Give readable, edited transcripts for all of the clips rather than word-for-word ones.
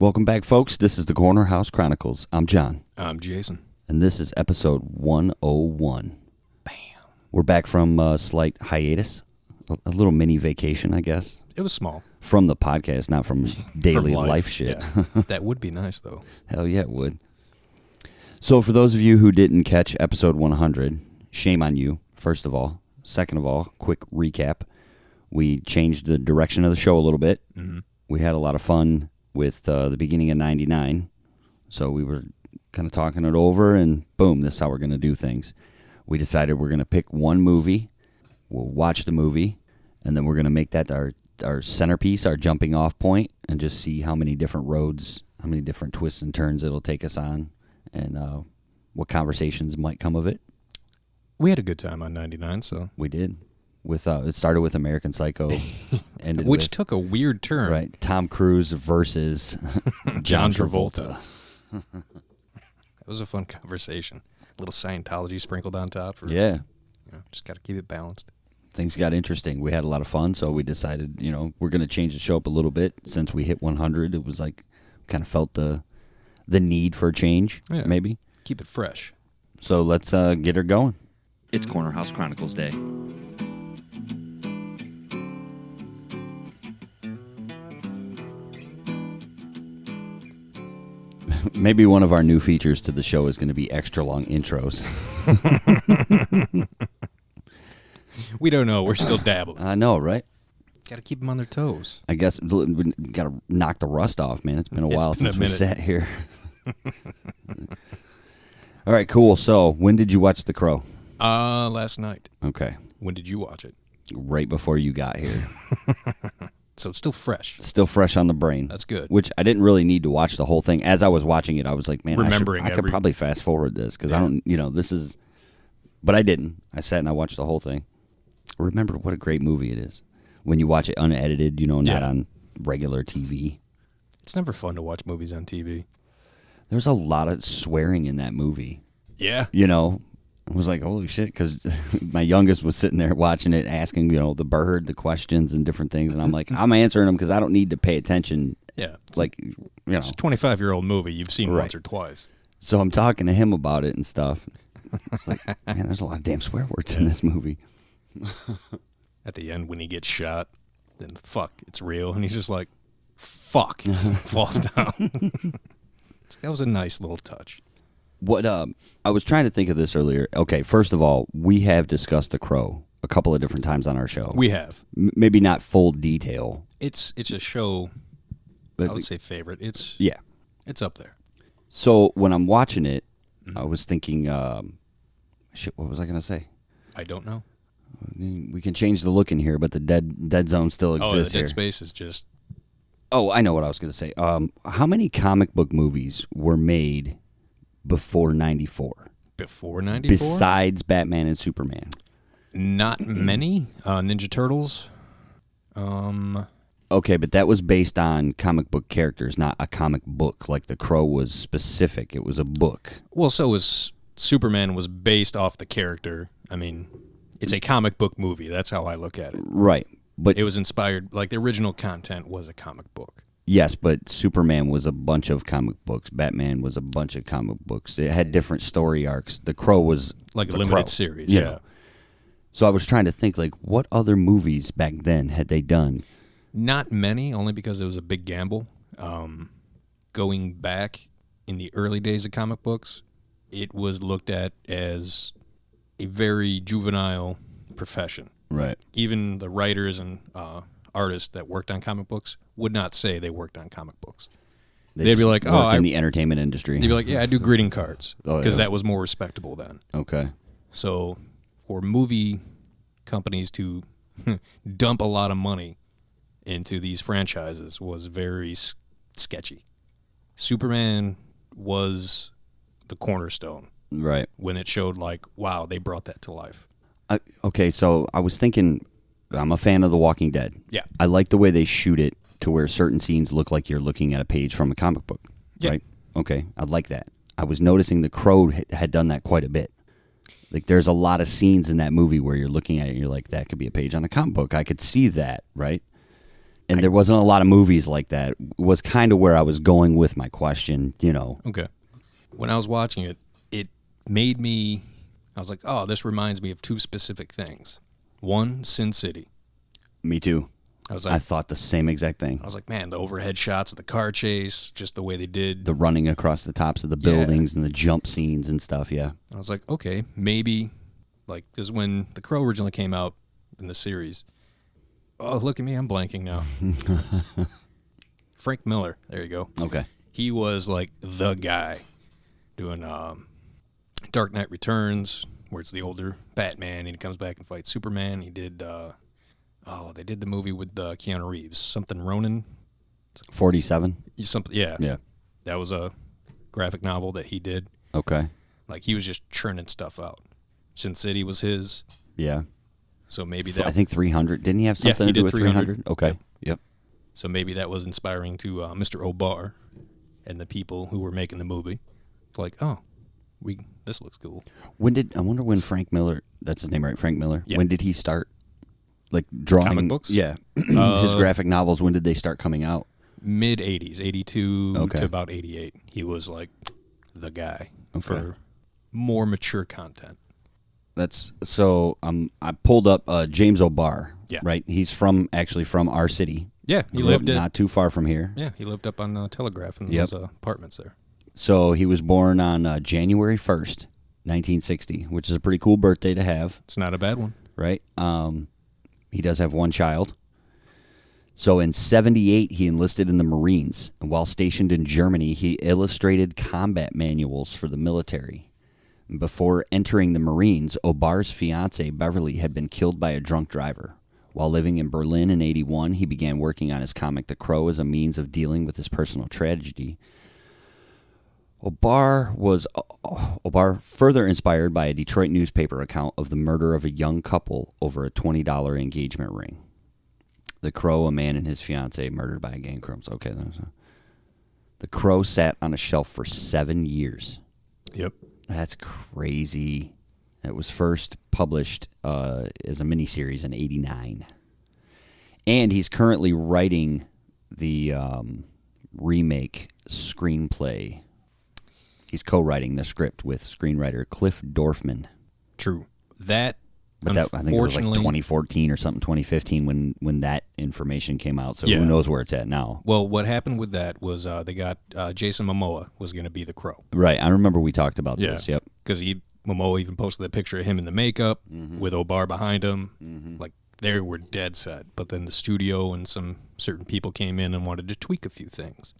Welcome back, folks. This is the Corner House Chronicles. I'm John. I'm Jason. And this is episode 101. Bam. We're back from a slight hiatus, a little mini vacation, I guess. It was small. From the podcast, not from daily From life shit. Yeah. That would be nice, though. Hell yeah, it would. So for those of you who didn't catch episode 100, shame on you, first of all. Second of all, quick recap. We changed the direction of the show a little bit. Mm-hmm. We had a lot of fun with the beginning of 99. So we were kind of talking it over, and boom, this is how we're going to do things. We decided we're going to pick one movie. We'll watch the movie, and then we're going to make that our centerpiece, our jumping off point, and just see how many different roads, how many different twists and turns it'll take us on, and what conversations might come of it. We had a good time on 99, so. We did. With it started with American Psycho, ended which with, took a weird turn. Right, Tom Cruise versus John Travolta. That was a fun conversation. A little Scientology sprinkled on top. Yeah. Just got to keep it balanced. Things got interesting. We had a lot of fun, so we decided, we're going to change the show up a little bit. Since we hit 100, it was like, kind of felt the need for a change, maybe. Keep it fresh. So let's get her going. It's Corner House Chronicles Day. Maybe one of our new features to the show is going to be extra long intros. We don't know. We're still dabbling. I know, right? Got to keep them on their toes. I guess we got to knock the rust off, man. It's been a while since we sat here. All right, cool. So, when did you watch The Crow? Last night. Okay. When did you watch it? Right before you got here. So it's still fresh. Still fresh on the brain. That's good. Which I didn't really need to watch the whole thing. As I was watching it, I was like, man, I could probably fast forward this because I don't, this is, but I didn't. I sat and I watched the whole thing. Remember what a great movie it is when you watch it unedited, not on regular TV. It's never fun to watch movies on TV. There's a lot of swearing in that movie. Yeah. I was like, holy shit, because my youngest was sitting there watching it, asking, the bird, the questions and different things. And I'm like, I'm answering them because I don't need to pay attention. Yeah. It's like, It's a 25-year-old movie you've seen once or twice. So I'm talking to him about it and stuff. It's like, man, there's a lot of damn swear words in this movie. At the end, when he gets shot, then it's real. And he's just like, fuck, falls down. That was a nice little touch. What I was trying to think of this earlier. Okay, first of all, we have discussed The Crow a couple of different times on our show. We have. Maybe not full detail. It's a show, I would say favorite. It's up there. So when I'm watching it, I was thinking, what was I going to say? I don't know. We can change the look in here, but the dead zone still exists the dead here. space is just... Oh, I know what I was going to say. How many comic book movies were made before 94? Before 94? Besides Batman and Superman. Not many. Ninja Turtles. Okay, but that was based on comic book characters, not a comic book. Like The Crow was specific. It was a book. Well, so was Superman was based off the character. I mean, it's a comic book movie. That's how I look at it. Right. But it was inspired, like the original content was a comic book. Yes, but Superman was a bunch of comic books. Batman was a bunch of comic books. It had different story arcs. The Crow was like a The limited Crow, series, yeah. So I was trying to think, like, what other movies back then had they done? Not many, only because it was a big gamble. Going back in the early days of comic books, it was looked at as a very juvenile profession. Right. Even the writers and artists that worked on comic books would not say they worked on comic books. They'd be like, in the entertainment industry. They'd be like, yeah, I do greeting cards, because that was more respectable then. Okay. So for movie companies to dump a lot of money into these franchises was very sketchy. Superman was the cornerstone. Right. When it showed, like, wow, they brought that to life. Okay, so I was thinking, I'm a fan of The Walking Dead. Yeah. I like the way they shoot it to where certain scenes look like you're looking at a page from a comic book. Yeah. Right? Okay, I like that. I was noticing The Crow had done that quite a bit. Like, there's a lot of scenes in that movie where you're looking at it and you're like, that could be a page on a comic book. I could see that, right? And there wasn't a lot of movies like that. Was kind of where I was going with my question, Okay. When I was watching it, it made me, I was like, oh, this reminds me of two specific things. One, Sin City. Me too. I thought the same exact thing. I was like, man, the overhead shots of the car chase, just the way they did. The running across the tops of the buildings and the jump scenes and stuff, yeah. I was like, okay, maybe, because when The Crow originally came out in the series, oh, look at me, I'm blanking now. Frank Miller, there you go. Okay. He was like the guy doing Dark Knight Returns, where it's the older Batman, and he comes back and fights Superman. He did... they did the movie with Keanu Reeves, something Ronin. 47? Yeah. Yeah. That was a graphic novel that he did. Okay. Like, he was just churning stuff out. Sin City was his. Yeah. So maybe that... I think 300. Didn't he have something he to do did with 300? Okay. Yep. So maybe that was inspiring to Mr. O'Barr and the people who were making the movie. It's like, oh, this looks cool. I wonder when Frank Miller, that's his name, right? Frank Miller? Yeah. When did he start, drawing? Comic books? Yeah. His graphic novels, when did they start coming out? Mid-'80s, 82 to about 88. He was, the guy for more mature content. I pulled up James O'Barr, Yeah. right? He's actually from our city. Yeah, he lived not too far from here. Yeah, he lived up on Telegraph in those apartments there. So he was born on January 1st, 1960, which is a pretty cool birthday to have. It's not a bad one. Right? He does have one child. So in 1978, he enlisted in the Marines. And while stationed in Germany, he illustrated combat manuals for the military. Before entering the Marines, O'Barr's fiancée, Beverly, had been killed by a drunk driver. While living in Berlin in 1981, he began working on his comic The Crow as a means of dealing with his personal tragedy. O'Barr, further inspired by a Detroit newspaper account of the murder of a young couple over a $20 engagement ring. The Crow, a man and his fiancée murdered by a gang of criminals. Okay, The Crow sat on a shelf for 7 years. Yep. That's crazy. It was first published as a miniseries in 1989. And he's currently writing the remake screenplay. He's co-writing the script with screenwriter Cliff Dorfman. True. But I think it was 2014 or something, 2015 when that information came out. So who knows where it's at now? Well, what happened with that was they got Jason Momoa was going to be the Crow. Right. I remember we talked about this. Yep. Because Momoa even posted that picture of him in the makeup with O'Barr behind him. Mm-hmm. They were dead set. But then the studio and some certain people came in and wanted to tweak a few things.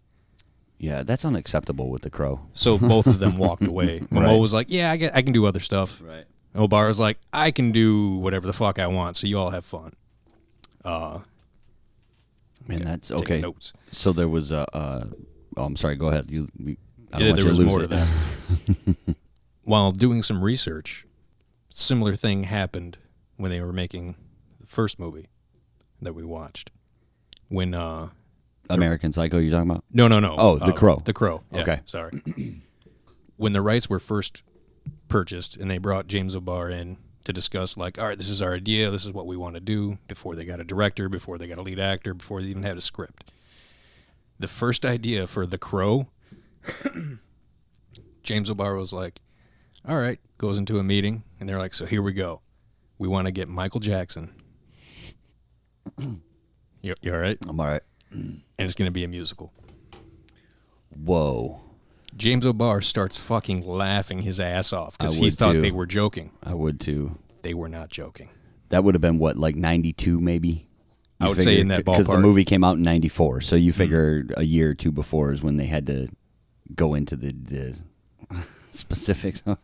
Yeah, that's unacceptable with the Crow. So both of them walked away. Momoa was like, yeah, I can do other stuff. Right. O'Barr was like, I can do whatever the fuck I want, so you all have fun. Man, that's okay. Notes. So there was I'm sorry, go ahead. There was more to that. While doing some research, similar thing happened when they were making the first movie that we watched. When American Psycho you're talking about? No. Oh, The Crow. The Crow. Yeah, okay. Sorry. When the rights were first purchased and they brought James O'Barr in to discuss, all right, this is our idea, this is what we want to do, before they got a director, before they got a lead actor, before they even had a script. The first idea for The Crow, James O'Barr was like, all right, goes into a meeting, and they're like, so here we go. We want to get Michael Jackson. You all right? I'm all right. And it's going to be a musical. Whoa. James O'Barr starts fucking laughing his ass off because he would thought too. they were joking. I would too. They were not joking. That would have been what, 92 maybe? I would say in that ballpark. Because the movie came out in 94, so you figure a year or two before is when they had to go into the specifics of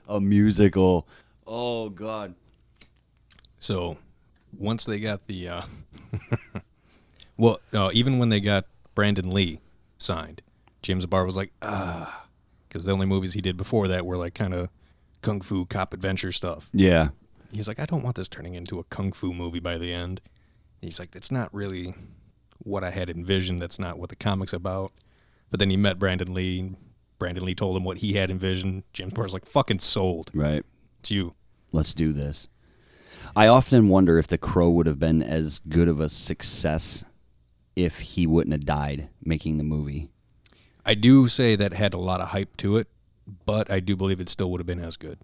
a musical. Oh, God. So once they got the... even when they got Brandon Lee signed, James O'Barr was like, because the only movies he did before that were kind of kung fu cop adventure stuff. Yeah. He's like, I don't want this turning into a kung fu movie by the end. He's like, it's not really what I had envisioned. That's not what the comic's about. But then he met Brandon Lee. Brandon Lee told him what he had envisioned. James O'Barr's like, fucking sold. Right. It's you. Let's do this. I often wonder if The Crow would have been as good of a success if he wouldn't have died making the movie. I do say that had a lot of hype to it, but I do believe it still would have been as good.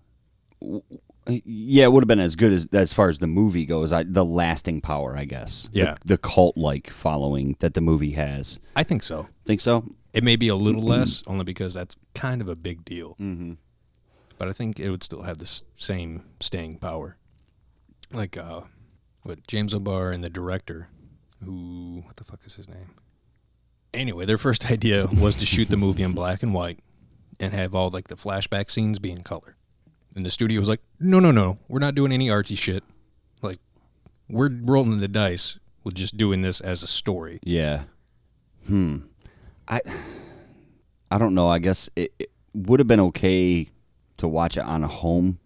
Yeah, it would have been as good as far as the movie goes. The lasting power, I guess. Yeah. The cult-like following that the movie has. I think so. Think so? It may be a little less, only because that's kind of a big deal. Mm-hmm. But I think it would still have the same staying power. Like, James O'Barr and the director, what the fuck is his name? Anyway, their first idea was to shoot the movie in black and white and have all, like, the flashback scenes be in color. And the studio was like, no, we're not doing any artsy shit. Like, we're rolling the dice with just doing this as a story. Yeah. I don't know. I guess it would have been okay to watch it on a home,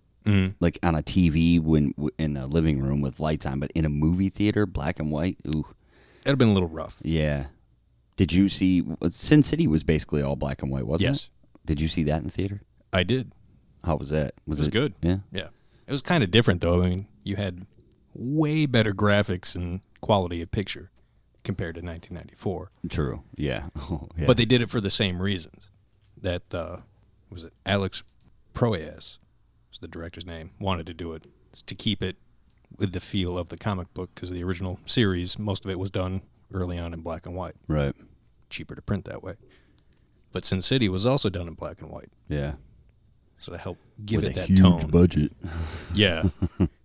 like on a TV in a living room with lights on, but in a movie theater, black and white, ooh. That'd have been a little rough. Yeah. Did you see, Sin City was basically all black and white, wasn't it? Yes. Did you see that in the theater? I did. How was that? It was good. Yeah? Yeah. It was kind of different, though. I mean, you had way better graphics and quality of picture compared to 1994. True. Yeah. Oh, yeah. But they did it for the same reasons. That, was it Alex Proyas, was the director's name, wanted to do it to keep it with the feel of the comic book, because the original series, most of it was done early on in black and white. Right. Cheaper to print that way. But Sin City was also done in black and white. Yeah. So to help give with it that huge tone. Budget. Yeah.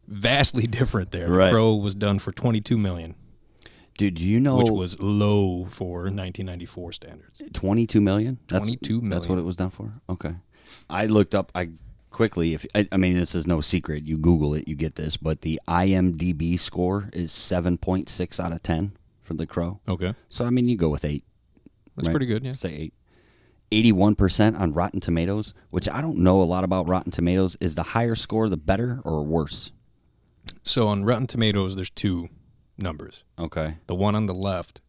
Vastly different there. Right. The Crow was done for $22 million. Dude, do you know... Which was low for 1994 standards. $22 million? $22 million. That's what it was done for? Okay. I looked up... Quickly, I mean, this is no secret. You Google it, you get this. But the IMDb score is 7.6 out of 10 for The Crow. Okay. So, I mean, you go with 8. That's right? pretty good, yeah. Say 8. 81% on Rotten Tomatoes, which I don't know a lot about Rotten Tomatoes. Is the higher score the better or worse? So on Rotten Tomatoes, there's two numbers. Okay. The one on the left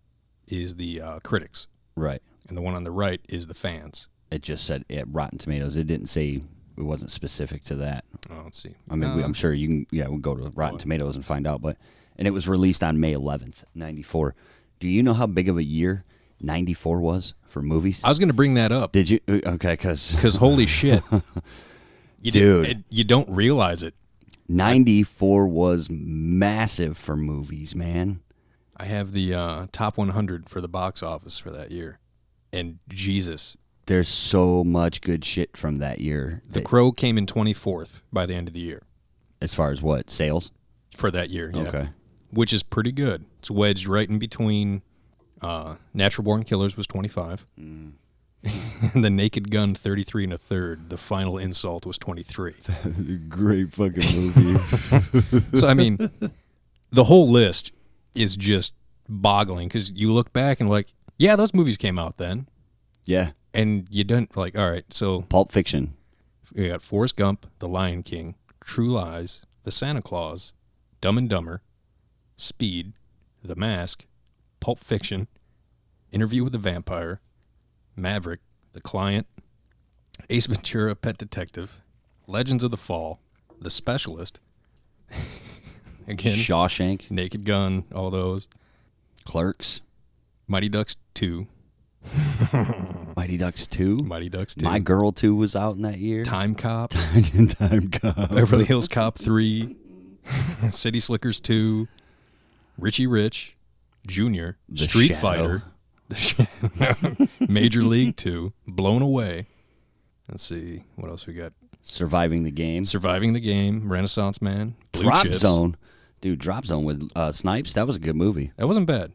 is the critics. Right. And the one on the right is the fans. It just said Rotten Tomatoes. It didn't say... It wasn't specific to that. Oh, let's see. I mean, I'm sure you can. Yeah, we'll go to Rotten Tomatoes and find out. And it was released on May 11th, 94. Do you know how big of a year 94 was for movies? I was going to bring that up. Did you? Okay, because holy shit, Dude. You don't realize it. 94 was massive for movies, man. I have the top 100 for the box office for that year, and Jesus. There's so much good shit from that year. The Crow came in 24th by the end of the year. As far as what? Sales? For that year, yeah. Okay. Which is pretty good. It's wedged right in between Natural Born Killers was 25. And The Naked Gun 33 and a third. The Final Insult was 23. Great fucking movie. So, I mean, the whole list is just boggling because you look back and like, yeah, those movies came out then. Yeah. And you don't, like, all right, so... Pulp Fiction. We got Forrest Gump, The Lion King, True Lies, The Santa Claus, Dumb and Dumber, Speed, The Mask, Pulp Fiction, Interview with the Vampire, Maverick, The Client, Ace Ventura, Pet Detective, Legends of the Fall, The Specialist, again, Shawshank. Naked Gun, all those, Clerks. Mighty Ducks 2, Mighty Ducks 2. Mighty Ducks 2. My Girl 2 was out in that year. Time Cop. Time Cop. Beverly Hills Cop 3. City Slickers 2. Richie Rich. Junior. The Street Shadow. Fighter. Major League 2. Blown Away. Let's see. What else we got? Surviving the Game. Surviving the Game. Renaissance Man. Blue Drop Chips. Zone. Dude, Drop Zone with Snipes. That was a good movie. That wasn't bad.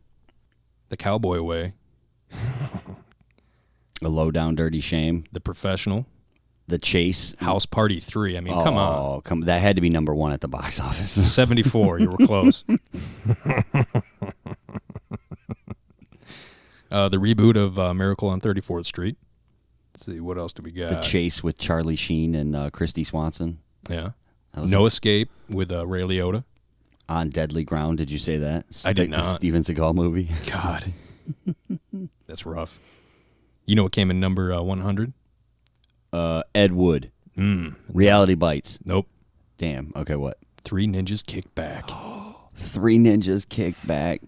The Cowboy Way. A Low Down Dirty Shame. The Professional. The Chase. House Party 3. I mean, come on. That had to be number one at the box office. 74. You were close. The reboot of Miracle on 34th Street. Let's see, what else do we got? The Chase with Charlie Sheen and Christy Swanson. Yeah. No Escape with Ray Liotta. On Deadly Ground. Did you say that? I did not. The Steven Seagal movie. God. That's rough. You know what came in number 100? Ed Wood. Reality Bites. Nope. Damn. Okay, what? 3 Ninjas Kick Back. Three Ninjas Kick Back.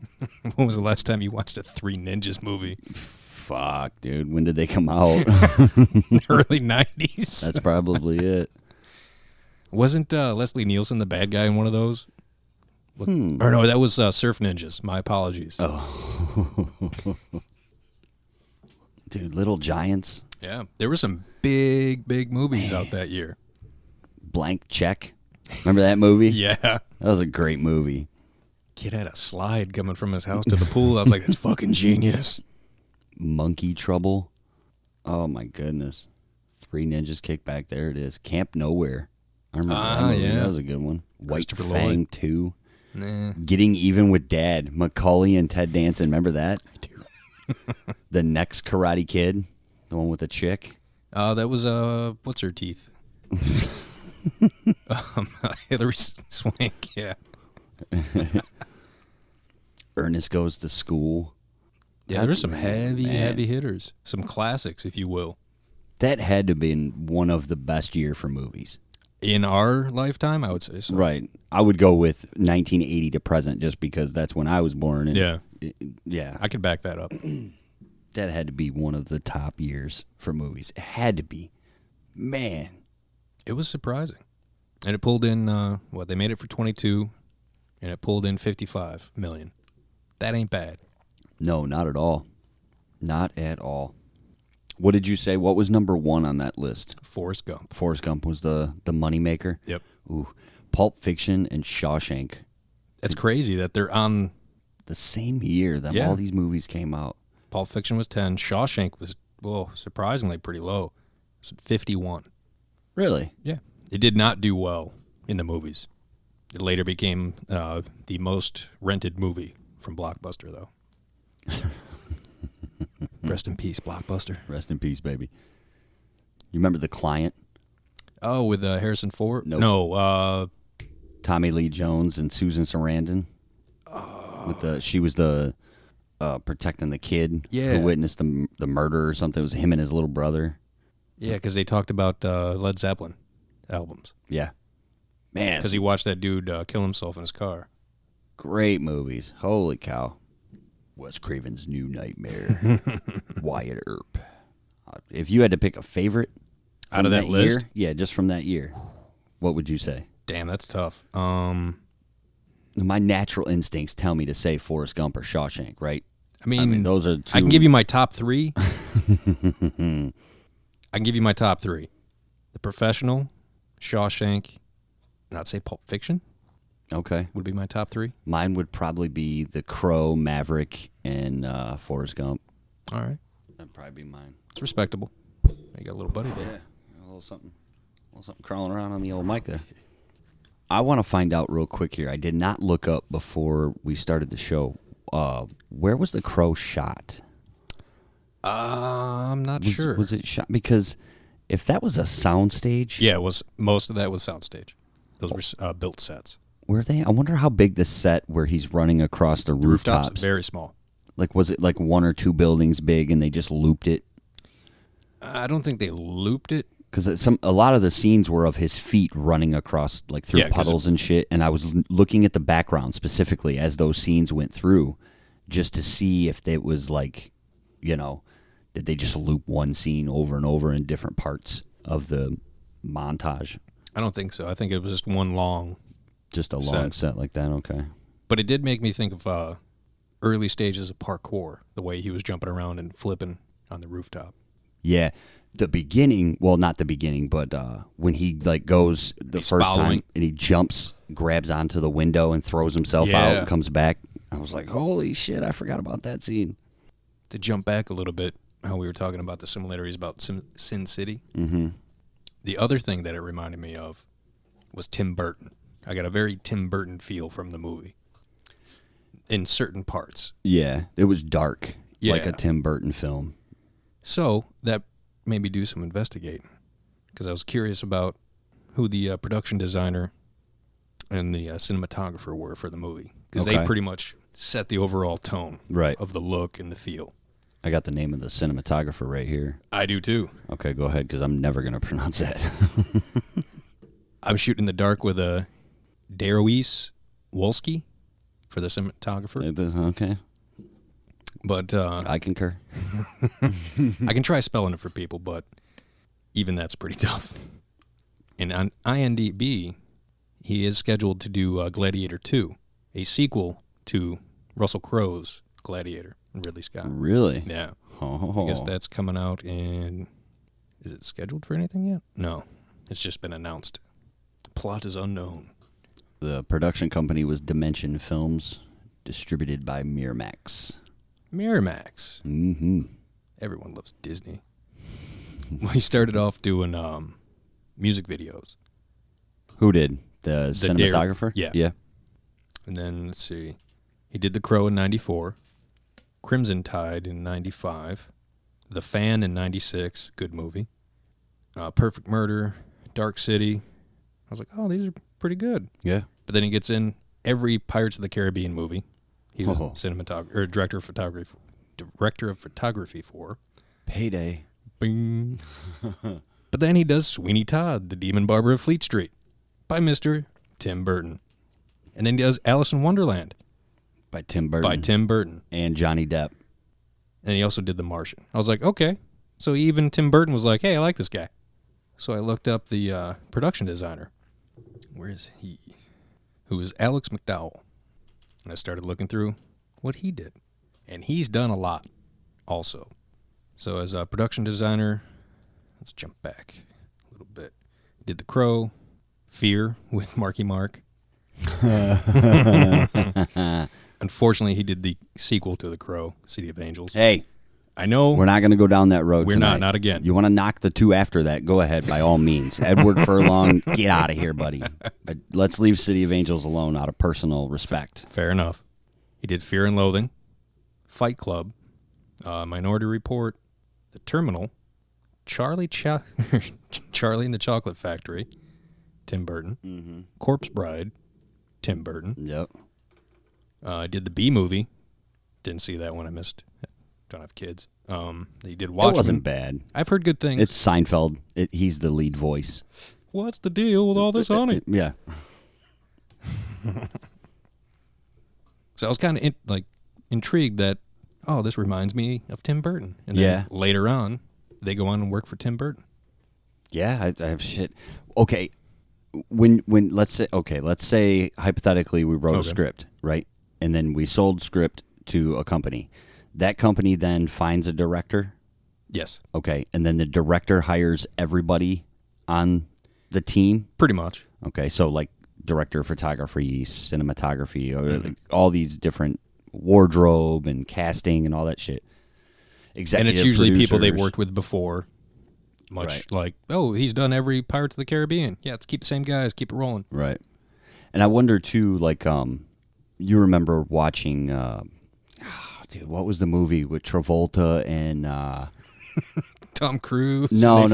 When was the last time you watched a Three Ninjas movie? Fuck, dude. When did they come out? Early 90s. That's probably it. Wasn't Leslie Nielsen the bad guy in one of those? Or no, that was Surf Ninjas. My apologies. Oh. Dude, Little Giants. Yeah, there were some big movies out that year. Blank Check. Remember that movie? Yeah. That was a great movie. Kid had a slide coming from his house to the pool. I was like, that's fucking genius. Monkey Trouble. Oh, my goodness. Three Ninjas Kick Back. There it is. Camp Nowhere. I remember that movie. Yeah. That was a good one. White Christopher Fang Lloyd. 2. Nah. Getting Even with Dad. Macaulay and Ted Danson. Remember that? I do. The Next Karate Kid. The one with the chick. That was, what's her teeth? Hillary Swank, yeah. Ernest Goes to School. Yeah, there's some heavy hitters. Some classics, if you will. That had to have been one of the best year for movies. In our lifetime, I would say so. Right. I would go with 1980 to present just because that's when I was born. And Yeah. Yeah. I could back that up. That had to be one of the top years for movies. It had to be. Man. It was surprising. And it pulled in, they made it for 22, and it pulled in 55 million. That ain't bad. No, not at all. Not at all. What did you say? What was number one on that list? Forrest Gump. Forrest Gump was the moneymaker? Yep. Ooh. Pulp Fiction and Shawshank. It's crazy that they're on. The same year that all these movies came out. Pulp Fiction was 10. Shawshank was, surprisingly pretty low. It was at 51. Really? Yeah. It did not do well in the movies. It later became the most rented movie from Blockbuster, though. Rest in peace, Blockbuster. Rest in peace, baby. You remember The Client? Oh, with Harrison Ford? Nope. No. Tommy Lee Jones and Susan Sarandon. She was the protecting the kid who witnessed the murder or something. It was him and his little brother. Yeah, because they talked about Led Zeppelin albums. Yeah. Man. Because he watched that dude kill himself in his car. Great movies. Holy cow. Wes Craven's New Nightmare. Wyatt Earp. If you had to pick a favorite out of that list? Yeah, just from that year, what would you say? Damn, that's tough. My natural instincts tell me to say Forrest Gump or Shawshank, right? I mean those are two. I can give you my top three. The Professional, Shawshank, and I'd say Pulp Fiction. Okay. Would be my top three. Mine would probably be The Crow, Maverick, and Forrest Gump. All right. That'd probably be mine. It's respectable. You got a little buddy there. Yeah, a little something crawling around on the old mic there. I want to find out real quick here. I did not look up before we started the show. Where was The Crow shot? I'm not sure. Was it shot? Because if that was a soundstage... Yeah, it was. Most of that was soundstage. Those were built sets. Were they? I wonder how big the set where he's running across the rooftops. Very small. Like, was it like one or two buildings big and they just looped it? I don't think they looped it. Because a lot of the scenes were of his feet running across, like, through puddles and shit. And I was looking at the background specifically as those scenes went through just to see if it was like, did they just loop one scene over and over in different parts of the montage? I don't think so. I think it was just one long Just a long set like that, okay. But it did make me think of early stages of parkour, the way he was jumping around and flipping on the rooftop. Yeah. The beginning, well, not the beginning, but when he goes the first time and he jumps, grabs onto the window and throws himself out and comes back, I was like, holy shit, I forgot about that scene. To jump back a little bit, how we were talking about the similarities about Sin City. Mm-hmm. The other thing that it reminded me of was Tim Burton. I got a very Tim Burton feel from the movie in certain parts. Yeah, it was dark, like a Tim Burton film. So that made me do some investigating because I was curious about who the production designer and the cinematographer were for the movie because they pretty much set the overall tone of the look and the feel. I got the name of the cinematographer right here. I do too. Okay, go ahead because I'm never going to pronounce that. I'm shooting in the dark with a Darois Wolski. for the cinematographer. It is, okay. But I concur. I can try spelling it for people, but even that's pretty tough. And on IMDb, he is scheduled to do Gladiator 2, a sequel to Russell Crowe's Gladiator and Ridley Scott. Really? Yeah. Oh. I guess that's coming out in... Is it scheduled for anything yet? No. It's just been announced. Plot is unknown. The production company was Dimension Films, distributed by Miramax. Miramax. Mm-hmm. Everyone loves Disney. Well, he started off doing music videos. Who did? The cinematographer? Yeah. Yeah. And then, let's see. He did The Crow in 94. Crimson Tide in 95. The Fan in 96. Good movie. Perfect Murder. Dark City. I was like, oh, these are pretty good. Yeah. But then he gets in every Pirates of the Caribbean movie. He was cinematographer or director of photography for. Payday. Bing. But then he does Sweeney Todd, the Demon Barber of Fleet Street, by Mr. Tim Burton. And then he does Alice in Wonderland By Tim Burton. And Johnny Depp. And he also did The Martian. I was like, okay. So even Tim Burton was like, hey, I like this guy. So I looked up the production designer. Where is he? Who is Alex McDowell. And I started looking through what he did. And he's done a lot also. So as a production designer, let's jump back a little bit. He did The Crow, Fear with Marky Mark. Unfortunately, he did the sequel to The Crow, City of Angels. Hey. I know. We're not going to go down that road We're tonight. not again. You want to knock the two after that, go ahead, by all means. Edward Furlong, get out of here, buddy. But let's leave City of Angels alone out of personal respect. Fair enough. He did Fear and Loathing, Fight Club, Minority Report, The Terminal, Charlie and the Chocolate Factory, Tim Burton, Corpse Bride, Tim Burton. Yep. Did the B Movie. Didn't see that one. I missed. Don't have kids. He did Watchmen. It wasn't bad. I've heard good things. It's Seinfeld. He's the lead voice. What's the deal with all this honey? Yeah. So I was kind of intrigued that, oh, this reminds me of Tim Burton. And then later on, they go on and work for Tim Burton. Yeah, I have shit. Okay, when let's say hypothetically we wrote a script, right? And then we sold script to a company. That company then finds a director. Yes. Okay, and then the director hires everybody on the team. Pretty much. Okay, so like director of photography, cinematography, or like all these different wardrobe and casting and all that shit. Executive and it's usually producers. people they've worked with before. Much like, oh, he's done every Pirates of the Caribbean. Yeah, let's keep the same guys, keep it rolling. Right. And I wonder too, like, you remember watching, dude, what was the movie with Travolta and Tom Cruise? No.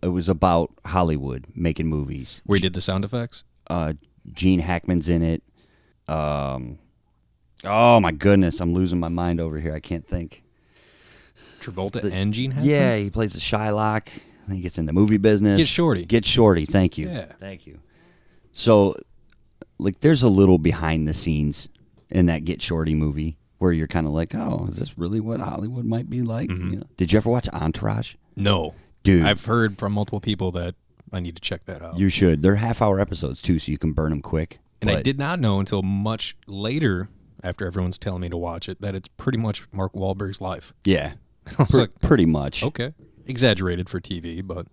It was about Hollywood making movies. Where he did the sound effects? Gene Hackman's in it. Oh my goodness, I'm losing my mind over here. I can't think. Travolta and Gene Hackman? Yeah, he plays a Shylock. He gets in the movie business. Get Shorty. Thank you. Yeah. Thank you. So, like, there's a little behind the scenes in that Get Shorty movie where you're kind of like, oh, is this really what Hollywood might be like? Mm-hmm. You know? Did you ever watch Entourage? No. Dude. I've heard from multiple people that I need to check that out. You should. They're half-hour episodes, too, so you can burn them quick. And I did not know until much later, after everyone's telling me to watch it, that it's pretty much Mark Wahlberg's life. Yeah. I was like, pretty much. Okay. Exaggerated for TV, but...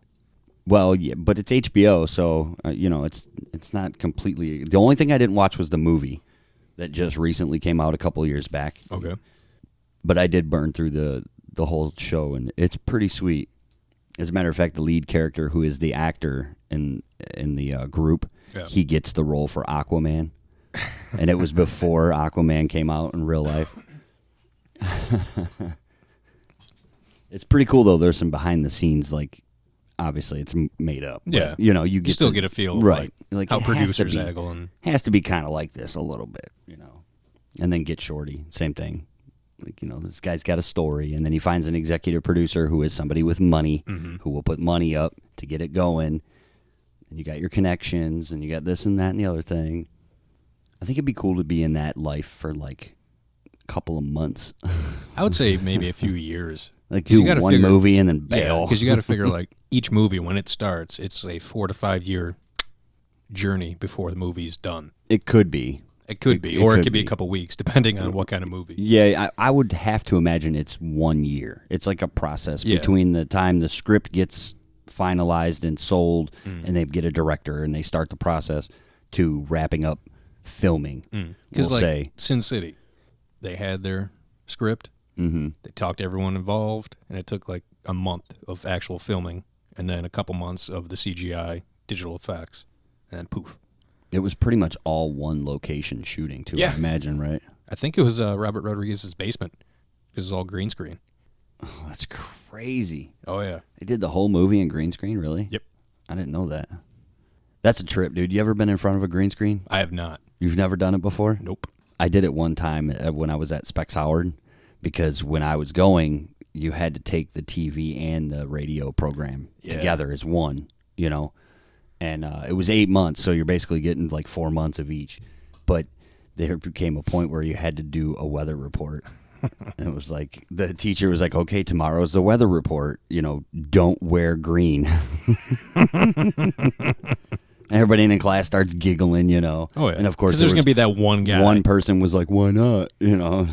Well, yeah, but it's HBO, so, it's not completely... The only thing I didn't watch was the movie that just recently came out a couple years back. Okay. But I did burn through the whole show, and it's pretty sweet. As a matter of fact, the lead character, who is the actor in the group, he gets the role for Aquaman. And it was before Aquaman came out in real life. It's pretty cool, though. There's some behind the scenes, like, obviously it's made up. But, yeah. You still get a feel of right. Like how producers haggle. And has to be kind of like this a little bit, And then Get Shorty, same thing. Like, this guy's got a story, and then he finds an executive producer who is somebody with money, who will put money up to get it going. And you got your connections, and you got this and that and the other thing. I think it'd be cool to be in that life for like a couple of months. I would say maybe a few years. Like do one movie and then bail. Because you got to figure like each movie when it starts, it's a 4 to 5 year journey before the movie's done. It could be. It could be, or it could be a couple weeks, depending on what kind of movie. Yeah, I would have to imagine it's 1 year. It's like a process between the time the script gets finalized and sold, and they get a director and they start the process to wrapping up filming. Because Sin City, they had their script. Mm-hmm. They talked to everyone involved, and it took like a month of actual filming, and then a couple months of the CGI digital effects, and then poof. It was pretty much all one location shooting, too, I imagine, right? I think it was Robert Rodriguez's basement, because it was all green screen. Oh, that's crazy. Oh, yeah. They did the whole movie in green screen, really? Yep. I didn't know that. That's a trip, dude. You ever been in front of a green screen? I have not. You've never done it before? Nope. I did it one time when I was at Specs Howard, because when I was going, you had to take the TV and the radio program together as one, you know? And it was 8 months, so you're basically getting like 4 months of each. But there became a point where you had to do a weather report. And it was like, the teacher was like, okay, tomorrow's the weather report. You know, don't wear green. Everybody in the class starts giggling, you know. Oh, yeah. And of course, there's going to be that one guy. One person was like, why not? You know,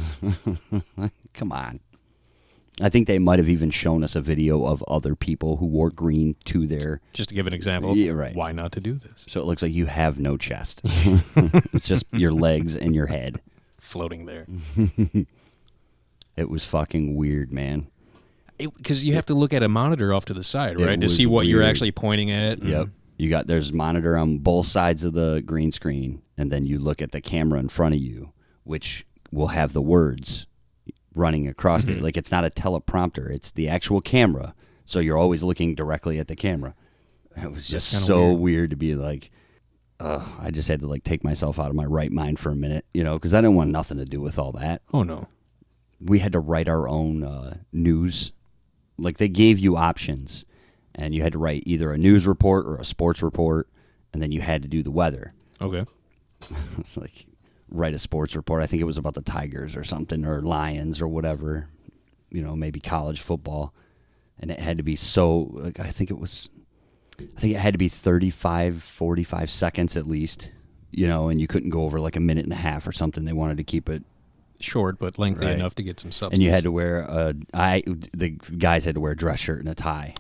come on. I think they might have even shown us a video of other people who wore green to their... Just to give an example of why not to do this. So it looks like you have no chest. It's just your legs and your head. Floating there. It was fucking weird, man. Because you have to look at a monitor off to the side, right? To see what you're actually pointing at. Yep. There's monitor on both sides of the green screen, and then you look at the camera in front of you, which will have the words running across it. Like, it's not a teleprompter. It's the actual camera. So you're always looking directly at the camera. It was just so weird to be like, I just had to like take myself out of my right mind for a minute, you know, because I didn't want nothing to do with all that. Oh, no. We had to write our own news. Like, they gave you options, and you had to write either a news report or a sports report, and then you had to do the weather. Okay. It's like, write a sports report. I think it was about the Tigers or something, or Lions or whatever, you know, maybe college football. And it had to be so, like, I think it had to be 35, 45 seconds at least, you know, and you couldn't go over like a minute and a half or something. They wanted to keep it short but lengthy enough to get some substance. And you had to wear the guys had to wear a dress shirt and a tie.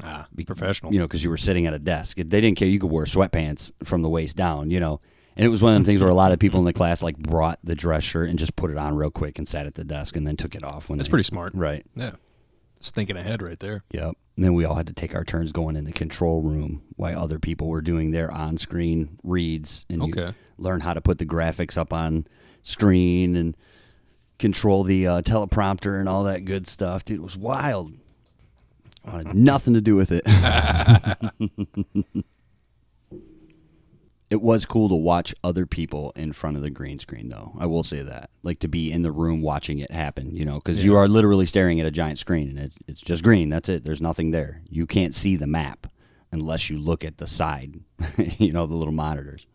Professional. You know, because you were sitting at a desk. They didn't care. You could wear sweatpants from the waist down, you know. And it was one of them things where a lot of people in the class like brought the dress shirt and just put it on real quick and sat at the desk and then took it off. That's pretty smart. Right. Yeah. It's thinking ahead right there. Yep. And then we all had to take our turns going in the control room while other people were doing their on-screen reads. And you learn how to put the graphics up on screen and control the teleprompter and all that good stuff. Dude, it was wild. I wanted nothing to do with it. It was cool to watch other people in front of the green screen, though. I will say that. Like, to be in the room watching it happen, you know, because you are literally staring at a giant screen, and it's just green. That's it. There's nothing there. You can't see the map unless you look at the side, you know, the little monitors.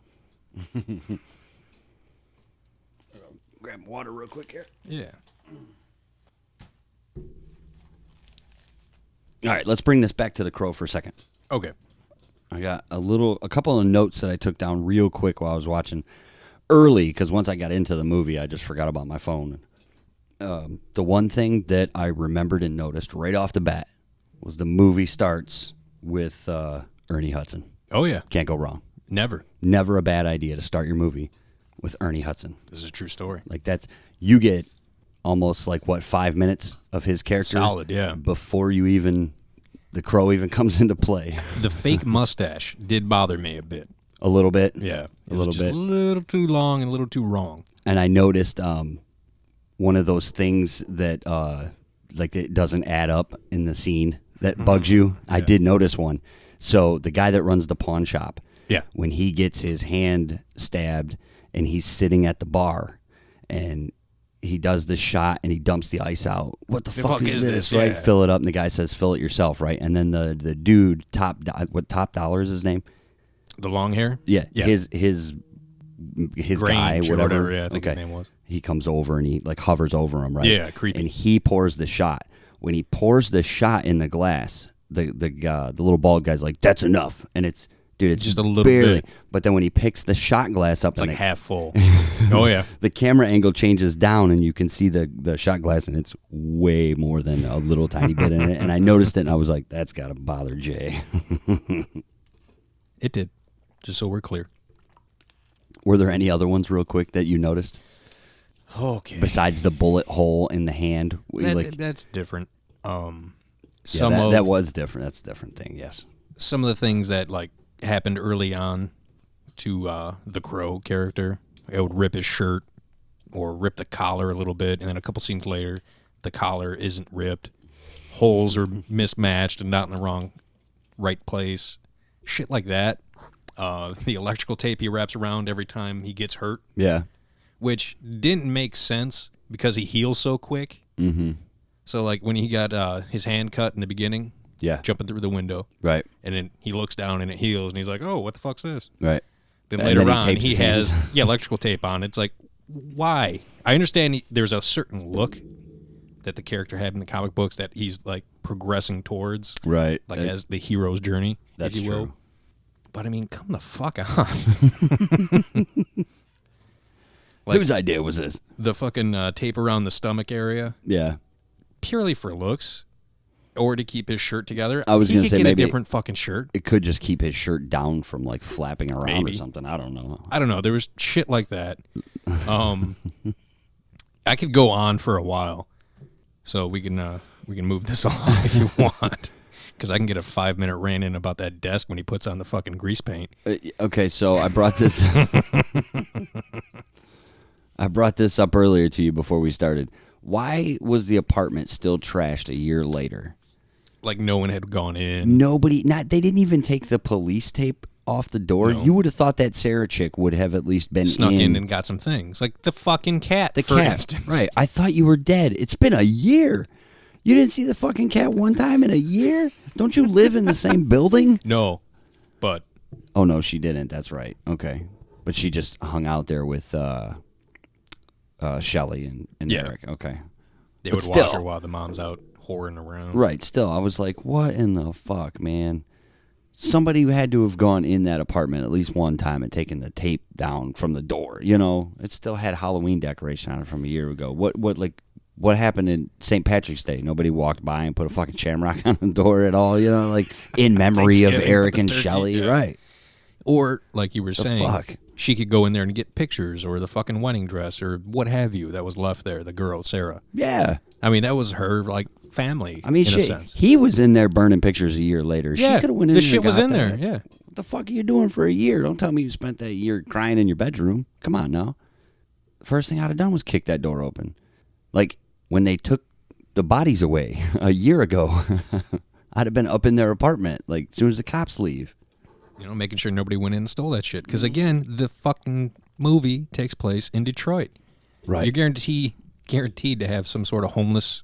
Grab water real quick here. Yeah. All right, let's bring this back to The Crow for a second. Okay. I got a couple of notes that I took down real quick while I was watching early, because once I got into the movie, I just forgot about my phone. The one thing that I remembered and noticed right off the bat was the movie starts with Ernie Hudson. Oh, yeah. Can't go wrong. Never a bad idea to start your movie with Ernie Hudson. This is a true story. Like, you get almost like, 5 minutes of his character? Solid, yeah. Before the Crow even comes into play. The fake mustache did bother me a bit. A little bit? Yeah. A little bit. A little too long and a little too wrong. And I noticed one of those things that, like, it doesn't add up in the scene that bugs you. Yeah. I did notice one. So the guy that runs the pawn shop, when he gets his hand stabbed and he's sitting at the bar and he does the shot and he dumps the ice out. What the fuck is this? Right? Yeah. Fill it up. And the guy says, fill it yourself, right? And then the dude, Top Dollar is his name? The long hair? Yeah. His his Grange guy, or whatever. whatever, yeah, I think his name was. He comes over and he like hovers over him, right? Yeah, creepy. And he pours the shot. When he pours the shot in the glass, the little bald guy's like, "That's enough," and it's just a little barely. bit. But then when he picks the shot glass up, It's and like half full. Oh, yeah. the camera angle changes down, and you can see the shot glass, and it's way more than a little tiny bit in it. And I noticed it, and I was like, "That's got to bother Jay." It did, just so we're clear. Were there any other ones, real quick, that you noticed Okay. besides the bullet hole in the hand? That's different. That was different. That's a different thing. Yes. Some of the things that like happened early on to the Crow character, it would rip his shirt or rip the collar a little bit, and then a couple scenes later, the collar isn't ripped, holes are mismatched and not in the right place, shit like that. The electrical tape he wraps around every time he gets hurt. Yeah. Which didn't make sense because he heals so quick. Mm-hmm. So, like, when he got his hand cut in the beginning, jumping through the window, right, and then he looks down and it heals, and he's like, "Oh, what the fuck's this?" Right. Then And later then on, he has hands. electrical tape on. It's like, why? I understand there's a certain look that the character had in the comic books that he's like progressing towards, right, like as the hero's journey, that's if you will. true. But I mean, come the fuck on. Like, whose idea was this? The fucking tape around the stomach area, Yeah. purely for looks, or to keep his shirt together. I was going to say get maybe a different fucking shirt. It could just keep his shirt down from like flapping around Maybe. or something. I don't know. There was shit like that. I could go on for a while, so we can move this along if you want, because I can get a 5-minute rant in about that desk when he puts on the fucking grease paint. Okay, so I brought this. I brought this up earlier to you before we started. Why was the apartment still trashed a year later? Like no one had gone in. They didn't even take the police tape off the door. No. You would have thought that Sarah chick would have at least been Snuck in and got some things. Like the fucking cat, for instance. Right. I thought you were dead. It's been a year. You didn't see the fucking cat one time in a year? Don't you live in the same building? No, but... Oh, no, she didn't. That's right. Okay. But she just hung out there with Shelly and Eric. Okay. They But would watch still. her while the mom's out whoring around. Right. Still, I was like, what in the fuck, man? Somebody had to have gone in that apartment at least one time and taken the tape down from the door. You know, it still had Halloween decoration on it from a year ago. What happened in St. Patrick's Day? Nobody walked by and put a fucking shamrock on the door at all, you know, like in memory of Eric and turkey, Shelly, yeah. right? Or, like you were saying, fuck? she could go in there and get pictures or the fucking wedding dress or what have you that was left there, the girl, Sarah. Yeah. I mean, that was her, like, family, I mean, in a sense. he was in there burning pictures a year later. Yeah, she could have went in the there shit and was got in there, that. yeah. What the fuck are you doing for a year? Don't tell me you spent that year crying in your bedroom. Come on now. First thing I'd have done was kick that door open. Like, when they took the bodies away a year ago, I'd have been up in their apartment, like, as soon as the cops leave. You know, making sure nobody went in and stole that shit. Because, again, the fucking movie takes place in Detroit. Right. You're guaranteed to have some sort of homeless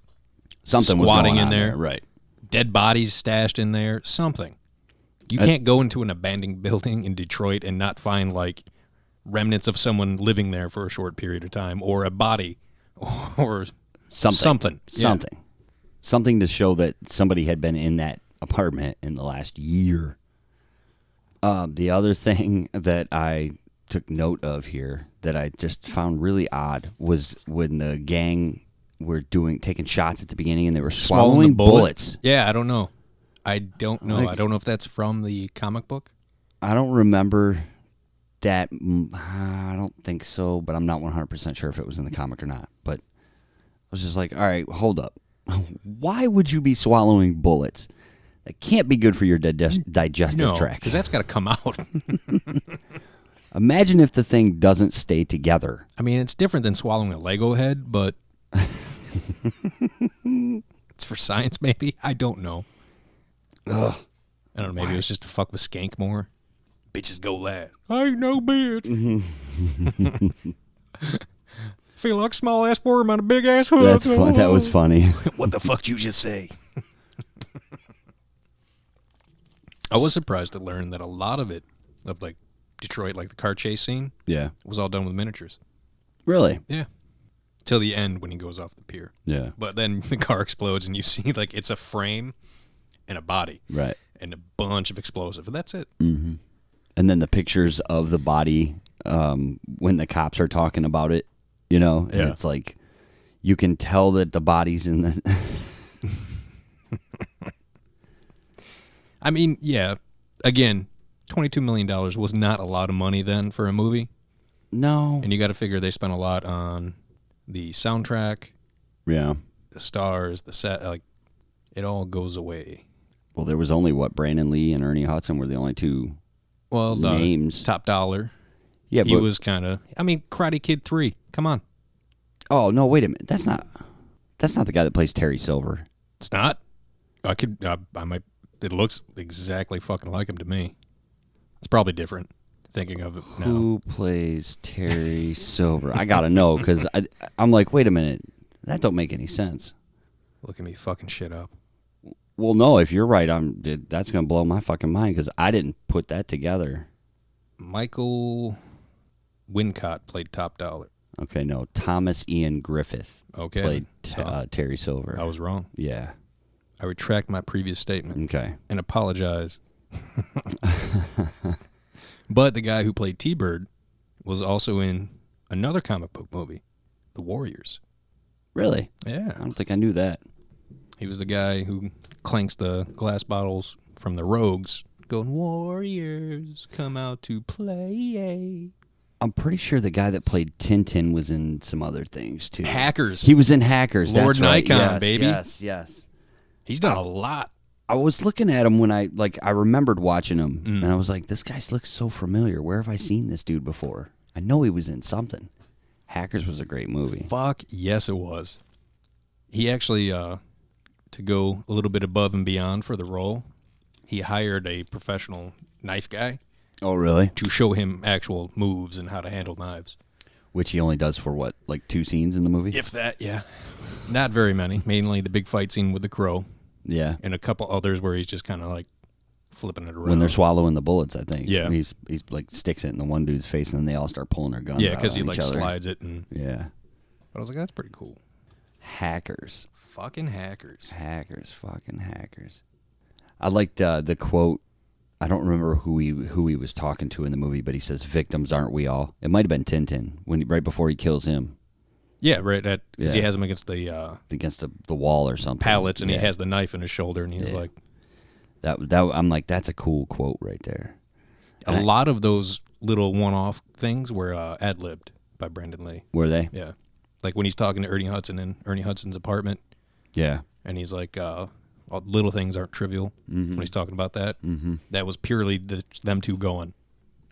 Something was squatting going in on there. Right. Dead bodies stashed in there, something. You can't go into an abandoned building in Detroit and not find, like, remnants of someone living there for a short period of time, or a body, or something. Yeah. Something to show that somebody had been in that apartment in the last year. The other thing that I took note of here that I just found really odd was when the gang were taking shots at the beginning and they were swallowing the bullet. bullets. Yeah, I don't know. I don't know. Like, I don't know if that's from the comic book. I don't remember that. I don't think so, but I'm not 100% sure if it was in the comic or not. But I was just like, all right, hold up. Why would you be swallowing bullets? That can't be good for your digestive tract. Because that's got to come out. Imagine if the thing doesn't stay together. I mean, it's different than swallowing a Lego head, but it's for science, maybe. I don't know. Ugh. I don't know. Maybe it was just to fuck with Skank more. Bitches go last. I ain't no bitch. Feel like a small ass worm on a big ass hood. That's fun. That was funny. What the fuck did you just say? I was surprised to learn that a lot of it, of like Detroit, like the car chase scene, Yeah. was all done with miniatures. Really? Yeah. Till the end when he goes off the pier. Yeah. But then the car explodes and you see like it's a frame and a body. Right. And a bunch of explosive. And that's it. Mm-hmm. And then the pictures of the body when the cops are talking about it, and it's like you can tell that the body's in the... I mean, yeah. Again, $22 million was not a lot of money then for a movie. No. And you got to figure they spent a lot on the soundtrack, Yeah. the stars, the set. Like, it all goes away. Well, there was only, Brandon Lee and Ernie Hudson were the only two names. Top dollar. Yeah, he was kind of... I mean, Karate Kid 3. Come on. Oh, no, wait a minute. That's not the guy that plays Terry Silver. It's not? I might... It looks exactly fucking like him to me. It's probably different, thinking of it now. Who plays Terry Silver? I gotta know, because I'm like, wait a minute. That don't make any sense. Look at me fucking shit up. Well, no, if you're right, that's gonna blow my fucking mind, because I didn't put that together. Michael Wincott played Top Dollar. Okay, no. Thomas Ian Griffith played Terry Silver. I was wrong. Yeah. I retract my previous statement. Okay. And apologize. But the guy who played T-Bird was also in another comic book movie, The Warriors. Really? Yeah. I don't think I knew that. He was the guy who clanks the glass bottles from the Rogues, going, "Warriors, come out to play." I'm pretty sure the guy that played Tintin was in some other things, too. Hackers. He was in Hackers. Lord That's right. Nikon, Yes, baby. Yes. He's done a lot. I was looking at him when I remembered watching him, and I was like, this guy looks so familiar. Where have I seen this dude before? I know he was in something. Hackers was a great movie. Fuck yes, it was. He actually, to go a little bit above and beyond for the role, he hired a professional knife guy. Oh, really? To show him actual moves and how to handle knives. Which he only does for, 2 scenes in the movie? If that, yeah. Not very many. Mainly the big fight scene with the crow. Yeah. And a couple others where he's just kind of like flipping it around. When they're swallowing the bullets, I think. Yeah. He's like sticks it in the one dude's face, and then they all start pulling their guns out. Yeah, because he on like each other. slides it. And Yeah. But I was like, that's pretty cool. Hackers. Fucking hackers. Hackers. Fucking hackers. I liked the quote. I don't remember who he was talking to in the movie, but he says, "Victims, aren't we all?" It might have been Tintin right before he kills him. Yeah, right. Because he has him against the wall or something. Pallets, and he has the knife in his shoulder, and he's like, that. I'm like, that's a cool quote right there. A lot of those little one-off things were ad-libbed by Brandon Lee. Were they? Yeah, like when he's talking to Ernie Hudson in Ernie Hudson's apartment. Yeah, and he's like, little things aren't trivial. When he's talking about that, that was purely them two going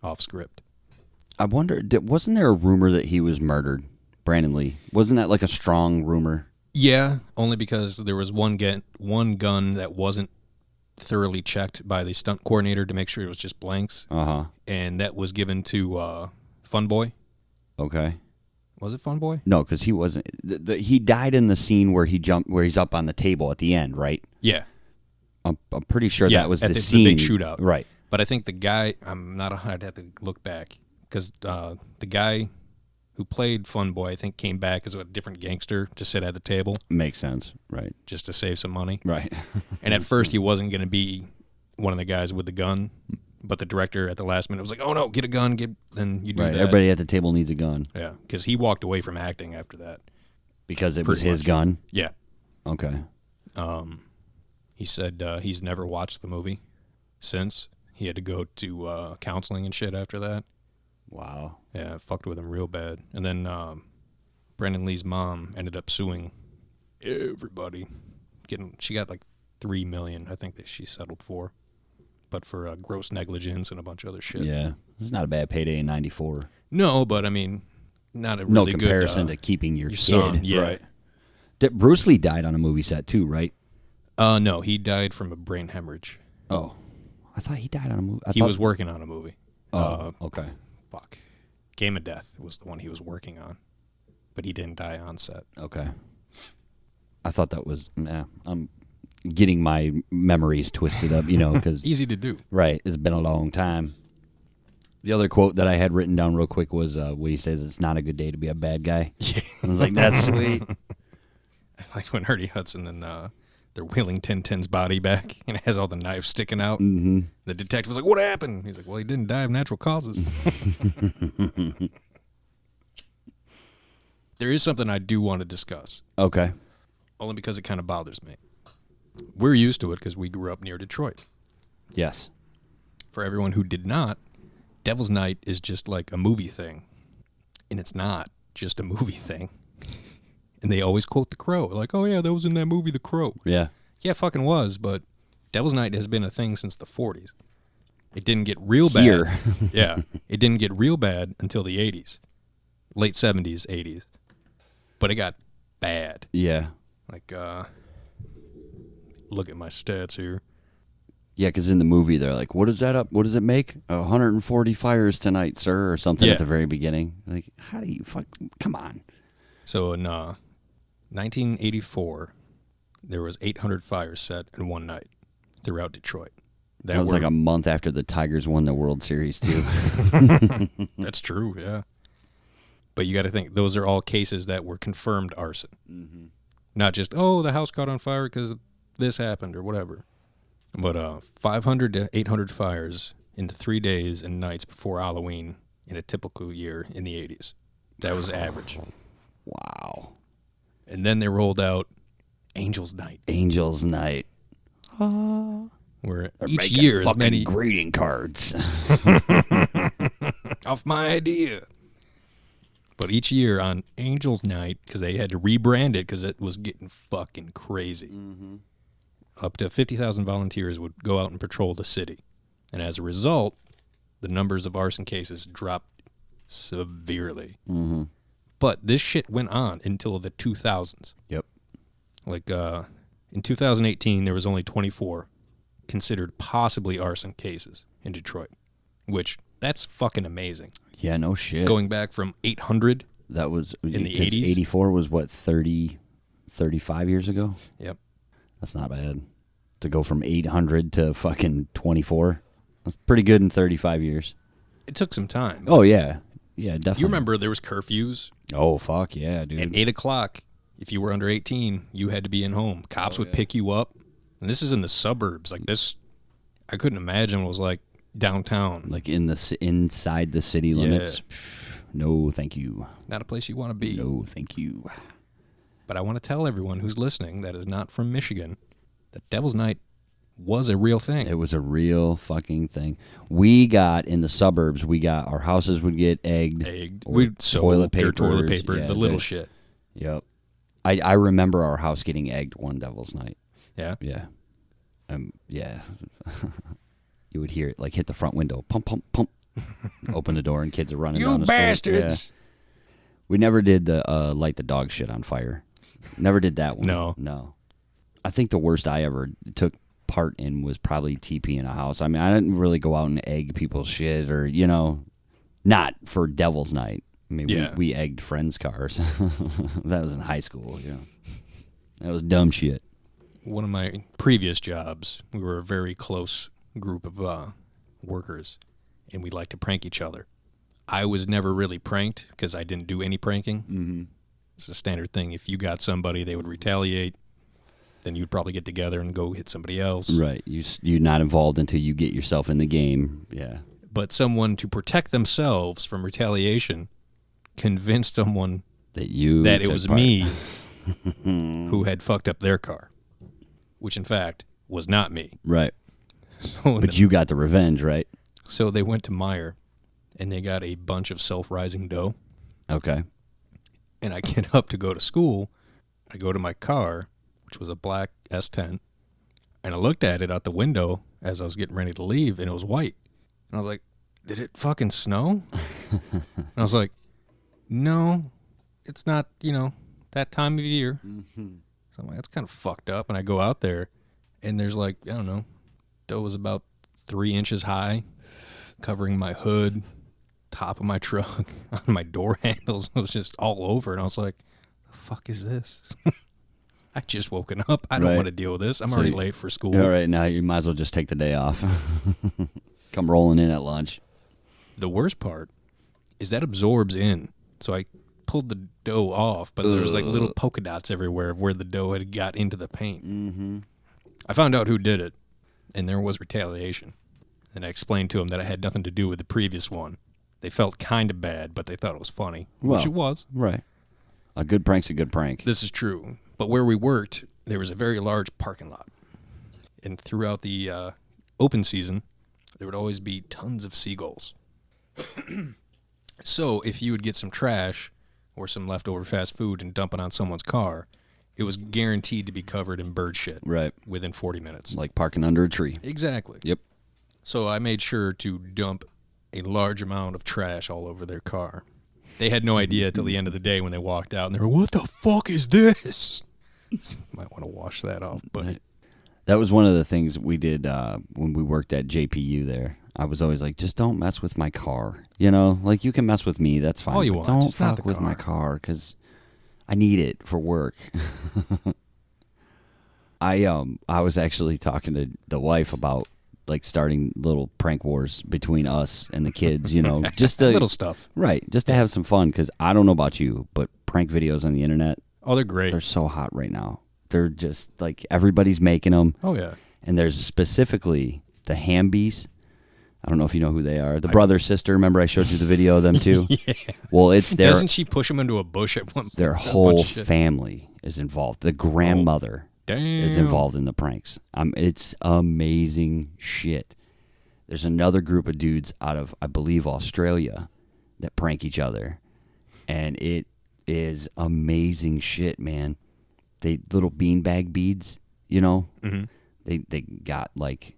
off script. I wonder, wasn't there a rumor that he was murdered? Brandon Lee, wasn't that like a strong rumor? Yeah, only because there was one gun that wasn't thoroughly checked by the stunt coordinator to make sure it was just blanks. And that was given to Fun Boy. Okay. Was it Fun Boy? No, because he wasn't. He died in the scene where where he's up on the table at the end, right? Yeah. I'm pretty sure that was the the scene. big shootout. Right. But I think the guy, I'd have to look back, because the guy who played Fun Boy, I think, came back as a different gangster to sit at the table. Makes sense, right. Just to save some money. Right. And at first he wasn't going to be one of the guys with the gun, but the director at the last minute was like, "Oh no, get a gun, then you do right. that." Everybody at the table needs a gun. Yeah, because he walked away from acting after that. Because it was his gun? Yeah. Okay. He said he's never watched the movie since. He had to go to counseling and shit after that. Wow. Yeah, it fucked with him real bad. And then Brandon Lee's mom ended up suing everybody. She got like $3 million, I think, that she settled for. But for gross negligence and a bunch of other shit. Yeah. It's not a bad payday in 94. No, but I mean, not a really no good... comparison to keeping your kid. Son. Yeah. Right. Bruce Lee died on a movie set too, right? No, he died from a brain hemorrhage. Oh. I thought he died on a movie. He was working on a movie. Oh, okay. Fuck. Game of Death was the one he was working on. But he didn't die on set. Okay. I thought that was... I'm getting my memories twisted up, because... Easy to do. Right. It's been a long time. The other quote that I had written down real quick was when he says it's not a good day to be a bad guy. Yeah. I was like, that's sweet. I like when Ernie Hudson and they're wheeling Tintin's body back and it has all the knives sticking out. Mm-hmm. The detective was like, what happened? He's like, well, he didn't die of natural causes. There is something I do want to discuss. Okay. Only because it kind of bothers me. We're used to it because we grew up near Detroit. Yes. For everyone who did not, Devil's Night is just like a movie thing. And it's not just a movie thing. And they always quote The Crow. Like, oh yeah, that was in that movie, The Crow. Yeah. Yeah, it fucking was, but Devil's Night has been a thing since the 40s. It didn't get real Here. bad. Yeah. It didn't get real bad until the 80s. Late 70s, 80s. But it got bad. Yeah. Like, look at my stats here. Yeah, because in the movie they're like, "What is that up? What does it make? 140 fires tonight, sir," or something Yeah. at the very beginning. Like, how do you fuck? Come on. So in 1984, there was 800 fires set in one night throughout Detroit. That was like a month after the Tigers won the World Series too. That's true, yeah. But you got to think those are all cases that were confirmed arson, not just the house caught on fire because this happened or whatever. But 500 to 800 fires in 3 days and nights before Halloween in a typical year in the 80s. That was average. Wow. And then they rolled out Angel's Night. Angel's Night. Where They're each making year as fucking many greeting cards. off my idea. But each year on Angel's Night, because they had to rebrand it because it was getting fucking crazy. Up to 50,000 volunteers would go out and patrol the city. And as a result, the numbers of arson cases dropped severely. But this shit went on until the 2000s. Yep. Like in 2018, there was only 24 considered possibly arson cases in Detroit, which that's fucking amazing. Yeah, no shit. Going back from 800 that was in the 80s. 84 was what, 35 years ago? Yep. That's not bad. To go from 800 to fucking 24. That's pretty good in 35 years. It took some time. Oh, yeah. Yeah, definitely. You remember there was curfews? Oh, fuck yeah, dude. At 8 o'clock, if you were under 18, you had to be in home. Cops would pick you up. And this is in the suburbs. Like this, I couldn't imagine what it was like downtown. Like inside the city limits. No, thank you. Not a place you want to be. No, thank you. But I want to tell everyone who's listening that is not from Michigan that Devil's Night was a real thing. It was a real fucking thing. We got, in the suburbs, our houses would get egged. We'd toilet paper. The little shit. Yep. I remember our house getting egged one Devil's Night. Yeah? Yeah. Yeah. You would hear it, like, hit the front window. Pump, pump, pump. Open the door and kids are running down the street. You bastards! Yeah. We never did the light the dog shit on fire. Never did that one. No. I think the worst I ever took part in was probably TP in a house. I mean, I didn't really go out and egg people's shit or, not for Devil's Night. I mean, we egged friends' cars. That was in high school, That was dumb shit. One of my previous jobs, we were a very close group of workers, and we liked to prank each other. I was never really pranked because I didn't do any pranking. Mm-hmm. It's a standard thing. If you got somebody, they would retaliate. Then you'd probably get together and go hit somebody else. Right. You're not involved until you get yourself in the game. Yeah. But someone, to protect themselves from retaliation, convinced someone that it was me who had fucked up their car, which in fact was not me. Right. But you got the revenge, right? So they went to Meijer, and they got a bunch of self-rising dough. Okay. And I get up to go to school. I go to my car, which was a black S10, and I looked at it out the window as I was getting ready to leave, and it was white. And I was like, did it fucking snow? And I was like, no, it's not, that time of year. Mm-hmm. So I'm like, that's kind of fucked up. And I go out there, and there's like, I don't know, dough was about 3 inches high, covering my hood, top of my truck, on my door handles. It was just all over. And I was like, the fuck is this? I just woken up. I don't want to deal with this. I'm already late for school. All right, now you might as well just take the day off. Come rolling in at lunch. The worst part is that absorbs in. So I pulled the dough off, but there was like little polka dots everywhere of where the dough had got into the paint. Mm-hmm. I found out who did it, and there was retaliation. And I explained to them that I had nothing to do with the previous one. They felt kind of bad, but they thought it was funny, which it was. Right. A good prank's a good prank. This is true. But where we worked, there was a very large parking lot. And throughout the open season, there would always be tons of seagulls. So if you would get some trash or some leftover fast food and dump it on someone's car, it was guaranteed to be covered in bird shit within 40 minutes. Like parking under a tree. Exactly. Yep. So I made sure to dump a large amount of trash all over their car. They had no idea till the end of the day when they walked out, and they were, what the fuck is this? Might want to wash that off. But that was one of the things we did when we worked at JPU there. I was always like, just don't mess with my car. You know, like you can mess with me, that's fine. All you want, don't just not fuck the with car. my car because I need it for work. I was actually talking to the wife about like starting little prank wars between us and the kids, you know, just to, little stuff. Right, just to have some fun because I don't know about you, but prank videos on the internet, Oh, they're great. they're so hot right now. They're just like everybody's making them. Oh, yeah. And there's specifically the Hambies. I don't know if you know who they are. The brother, sister. Remember I showed you the video of them too? Yeah. Well, it's their Doesn't she push him into a bush at one point? their whole family is involved. The grandmother is involved in the pranks. It's amazing shit. There's another group of dudes out of, I believe, Australia that prank each other. And it is amazing shit, man. They little beanbag beads, you know? Mm-hmm. They got like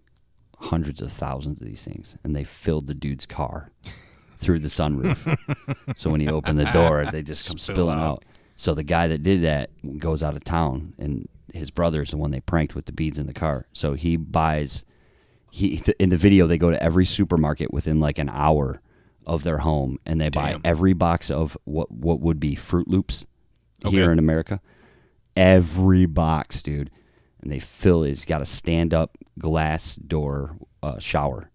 hundreds of thousands of these things, and they filled the dude's car through the sunroof. So when you open the door, they just come spilling out. So the guy that did that goes out of town, and his brother's the one they pranked with the beads in the car. So he buys, in the video, they go to every supermarket within like an hour of their home, and they buy every box of what would be Fruit Loops here in America. Every box, dude. And they fill it. He's got a stand-up glass door shower.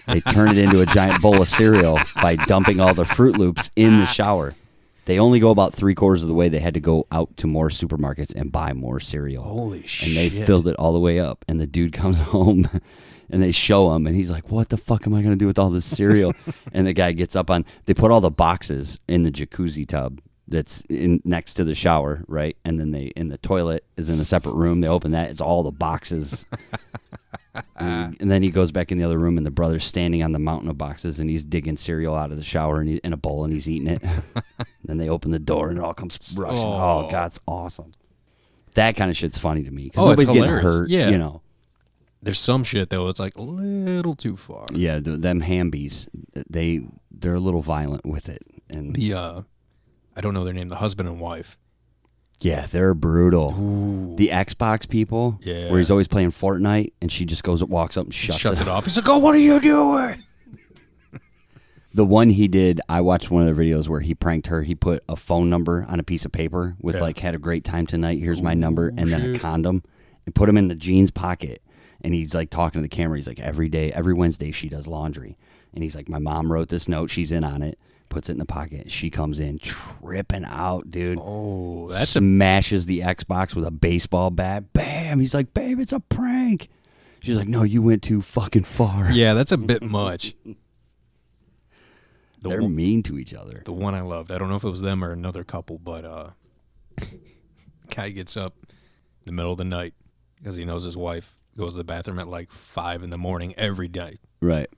They turn it into a giant bowl of cereal by dumping all the Fruit Loops in the shower. They only go about 3/4 of the way. They had to go out to more supermarkets and buy more cereal. Holy shit. And they filled it all the way up. And the dude comes home, and they show him, and he's like, what the fuck am I going to do with all this cereal? And the guy gets up on, they put all the boxes in the jacuzzi tub that's in next to the shower, right? And then in the toilet is in a separate room. They open that. It's all the boxes. And then he goes back in the other room, and the brother's standing on the mountain of boxes, and he's digging cereal out of the shower and in a bowl, and he's eating it. Then they open the door, and it all comes rushing. Oh, God, it's awesome. That kind of shit's funny to me because nobody's getting hurt. Yeah. You know. There's some shit, though, it's like a little too far. Yeah, them Hambies, they're a little violent with it. And I don't know their name, the husband and wife. Yeah, they're brutal. Ooh. The Xbox people, where he's always playing Fortnite, and she just walks up and shuts it off. He's like, oh, what are you doing? The one he did, I watched one of the videos where he pranked her. He put a phone number on a piece of paper with like, had a great time tonight, here's my number, and then a condom, and put him in the jeans pocket. And he's like talking to the camera. He's like, every Wednesday she does laundry. And he's like, my mom wrote this note. She's in on it. Puts it in the pocket. She comes in tripping out, dude. Oh, smashes the Xbox with a baseball bat. Bam! He's like, babe, it's a prank. She's like, no, you went too fucking far. Yeah, that's a bit much. They're mean to each other. The one I loved, I don't know if it was them or another couple, but guy gets up in the middle of the night because he knows his wife goes to the bathroom at like 5 a.m. every day. Right.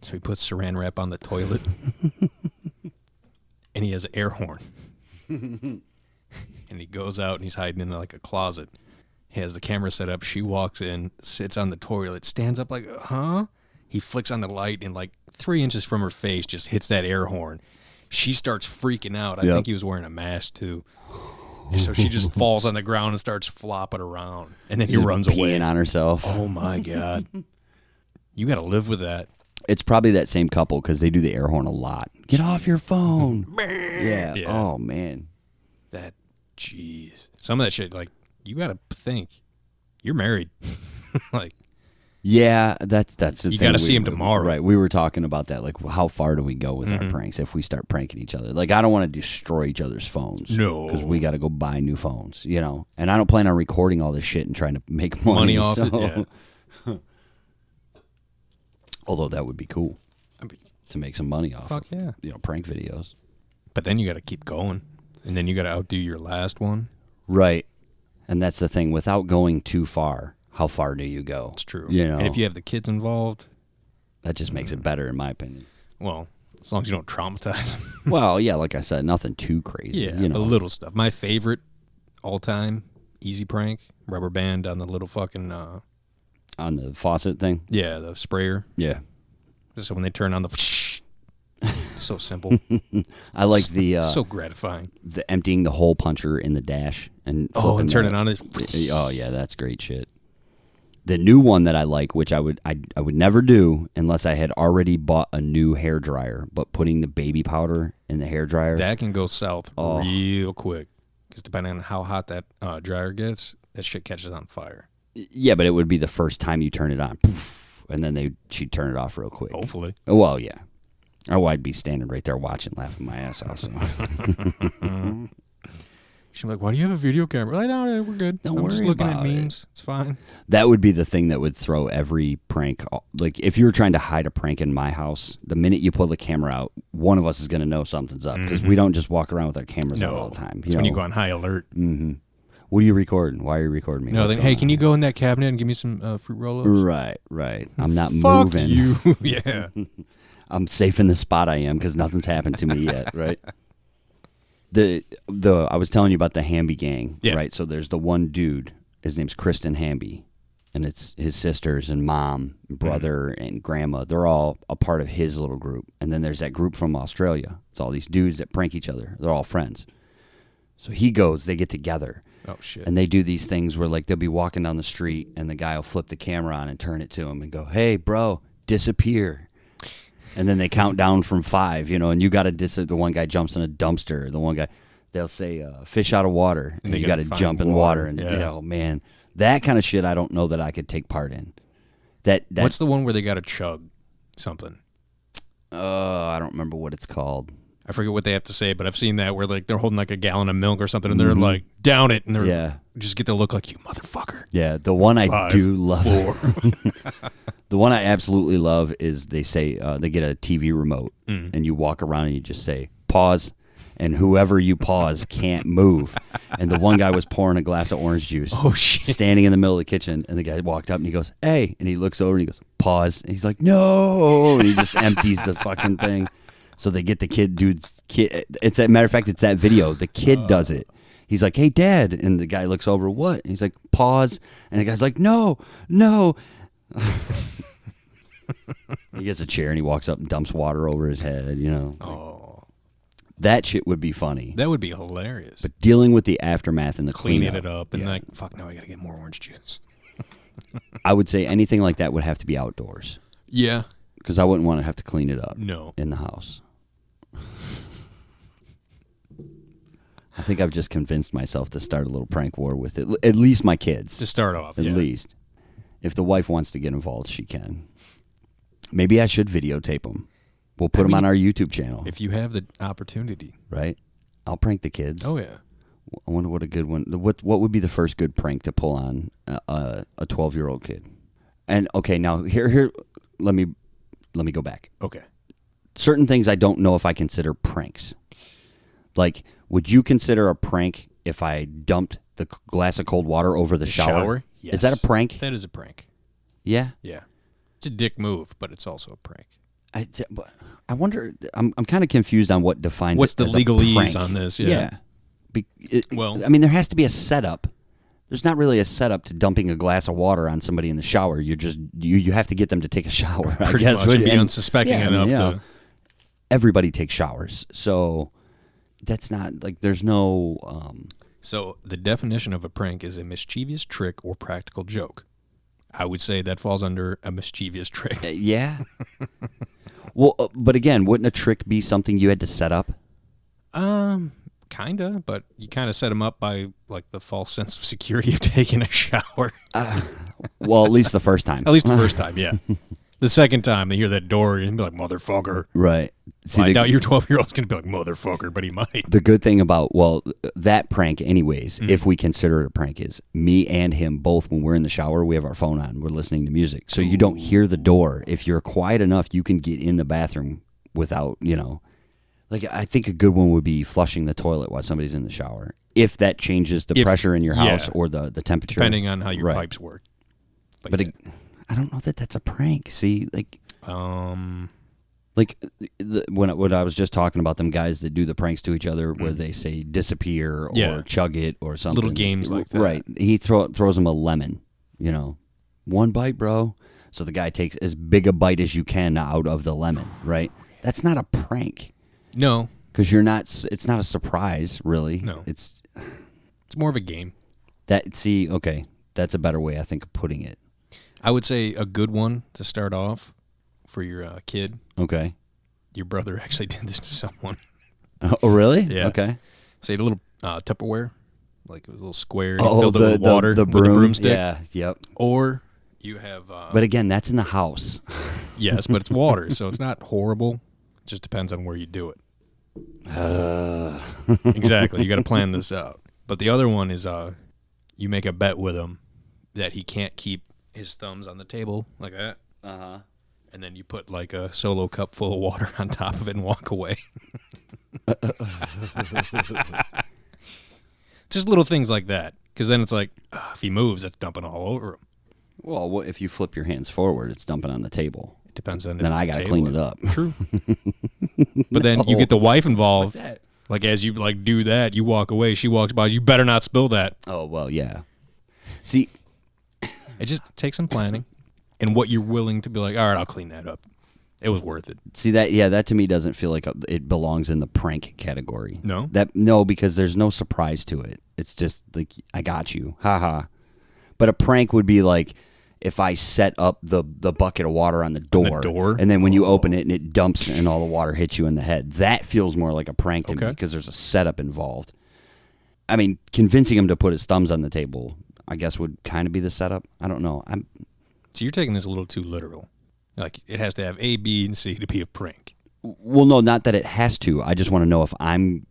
So he puts saran wrap on the toilet, and he has an air horn. And he goes out, and he's hiding in like a closet. He has the camera set up. She walks in, sits on the toilet, stands up like, huh? He flicks on the light, and like 3 inches from her face just hits that air horn. She starts freaking out. I think he was wearing a mask, too. So she just falls on the ground and starts flopping around. And then he runs away. Peeing on herself. Oh, my God. You got to live with that. It's probably that same couple because they do the air horn a lot. Get off your phone. Yeah. Oh, man. Jeez. Some of that shit, like, you got to think. You're married. Like. Yeah, that's the thing. You got to see him tomorrow. Right. We were talking about that. Like, how far do we go with our pranks if we start pranking each other? Like, I don't want to destroy each other's phones. No. Because we got to go buy new phones, you know? And I don't plan on recording all this shit and trying to make money off it, yeah. Although that would be cool to make some money off Fuck yeah. You know, prank videos. But then you got to keep going. And then you got to outdo your last one. Right. And that's the thing. Without going too far, how far do you go? It's true. You know? And if you have the kids involved, that just makes it better, in my opinion. well, as long as you don't traumatize them. Well, yeah, like I said, nothing too crazy. Yeah, you know? the little stuff. My favorite all-time easy prank, rubber band on the little fucking... on the faucet thing? Yeah, the sprayer. Yeah. So when they turn on the... so simple. I like the... so gratifying. The emptying the hole puncher in the dash. And turn it on. Oh, yeah, that's great shit. The new one that I like, which I would never do unless I had already bought a new hairdryer, but putting the baby powder in the hairdryer. That can go south real quick. Because depending on how hot that dryer gets, that shit catches on fire. Yeah, but it would be the first time you turn it on. Poof, and then she'd turn it off real quick. Hopefully. Well, yeah. Oh, I'd be standing right there watching, laughing my ass off. So. She's like, why do you have a video camera? Like, no, we're good. Don't I'm worry just looking about at memes. It's fine. That would be the thing that would throw every prank. Like, if you were trying to hide a prank in my house, the minute you pull the camera out, one of us is going to know something's up. Because we don't just walk around with our cameras out all the time. It's when you go on high alert. Mm-hmm. What are you recording? Why are you recording me? No, then, hey, can you go in that cabinet and give me some fruit roll-ups? Right. I'm not Fuck moving. you. Yeah. I'm safe in the spot I am because nothing's happened to me yet, right? I was telling you about the Hamby gang, right? So there's the one dude, his name's Kristen Hamby, and it's his sisters and mom, and brother, and grandma. They're all a part of his little group. And then there's that group from Australia. It's all these dudes that prank each other. They're all friends. So he goes, they get together. Oh, shit. And they do these things where, like, they'll be walking down the street, and the guy will flip the camera on and turn it to him and go, hey, bro, disappear. And then they count down from 5, you know, and you got to the one guy jumps in a dumpster. The one guy, they'll say, fish out of water. And you got to jump in water. And, you know, man, that kind of shit I don't know that I could take part in. What's the one where they got to chug something? I don't remember what it's called. I forget what they have to say, but I've seen that where like they're holding like a gallon of milk or something, and they're like, down it, and they're just get the look like, you motherfucker. Yeah, the one 5, I do love. 4. The one I absolutely love is they say they get a TV remote, and you walk around and you just say, pause, and whoever you pause can't move. And the one guy was pouring a glass of orange juice, standing in the middle of the kitchen, and the guy walked up and he goes, hey, and he looks over and he goes, pause, and he's like, no, and he just empties the fucking thing. So they get the kid. It's a matter of fact, it's that video. The kid does it. He's like, hey, Dad. And the guy looks over, what? And he's like, pause. And the guy's like, no. He gets a chair and he walks up and dumps water over his head, you know. Oh. That shit would be funny. That would be hilarious. But dealing with the aftermath and the cleaning it up and like, fuck, now I got to get more orange juice. I would say anything like that would have to be outdoors. Yeah. Because I wouldn't want to have to clean it up in the house. I think I've just convinced myself to start a little prank war with it. At least my kids. To start off, At least. If the wife wants to get involved, she can. Maybe I should videotape them. We'll put them on our YouTube channel. If you have the opportunity. Right? I'll prank the kids. Oh, yeah. I wonder what a good one. What would be the first good prank to pull on a 12-year-old kid? And, okay, now, here, let me go back. Okay. Certain things I don't know if I consider pranks. Like, would you consider a prank if I dumped the glass of cold water over the shower? Yes. Is that a prank? That is a prank. Yeah? Yeah. It's a dick move, but it's also a prank. I wonder, I'm kind of confused on what defines What's it the as a legalese prank. on this? Yeah. Well, I mean, there has to be a setup. There's not really a setup to dumping a glass of water on somebody in the shower. You just you have to get them to take a shower. Pretty I guess. much, and be unsuspecting enough to. Everybody takes showers, so that's not like there's no. So the definition of a prank is a mischievous trick or practical joke. I would say that falls under a mischievous trick. Yeah. Well, but again, wouldn't a trick be something you had to set up? Kinda, but you kind of set them up by like the false sense of security of taking a shower. Well, at least the first time. At least the first time, yeah. The second time they hear that door, you're gonna be like, "Motherfucker!" Right. See, I doubt your 12-year-old's gonna be like, "Motherfucker," but he might. The good thing about that prank, anyways, if we consider it a prank, is me and him both. When we're in the shower, we have our phone on. We're listening to music, so you don't hear the door. If you're quiet enough, you can get in the bathroom without, Like, I think a good one would be flushing the toilet while somebody's in the shower. If that changes the pressure in your house or the temperature. Depending on how your pipes work. But I don't know that that's a prank. See, like... When I was just talking about them guys that do the pranks to each other where they say disappear or chug it or something. Little games like that. Right. He throws him a lemon, One bite, bro. So the guy takes as big a bite as you can out of the lemon, right? That's not a prank. No. Because it's not a surprise, really. No. It's more of a game. Okay. That's a better way, I think, of putting it. I would say a good one to start off for your kid. Okay. Your brother actually did this to someone. Oh, really? Yeah. Okay. Say a little Tupperware, like it was a little square, filled it with water the with a broomstick. Yeah, yep. Or you have... but again, that's in the house. Yes, but it's water, so it's not horrible. It just depends on where you do it. Exactly. You got to plan this out. But the other one is you make a bet with him that he can't keep his thumbs on the table like that. Uh-huh. And then you put like a Solo cup full of water on top of it and walk away. Just little things like that. Because then it's like, if he moves, that's dumping all over him. Well, if you flip your hands forward, it's dumping on the table. It depends on if then it's I a got to table clean or- it up. True. But then you get the wife involved. Like that. Like as you like do that, you walk away. She walks by. You better not spill that. Oh, well, yeah. See, It just takes some planning and what you're willing to be like. All right, I'll clean that up. It was worth it. that to me doesn't feel like it belongs in the prank category. No? Because there's no surprise to it. It's just like, I got you. Ha. But a prank would be like if I set up the bucket of water on the door. And then when you open it and it dumps and all the water hits you in the head. That feels more like a prank to me because there's a setup involved. I mean, convincing him to put his thumbs on the table, I guess, would kind of be the setup. I don't know. So you're taking this a little too literal. Like it has to have A, B, and C to be a prank. Well, no, not that it has to. I just want to know if I'm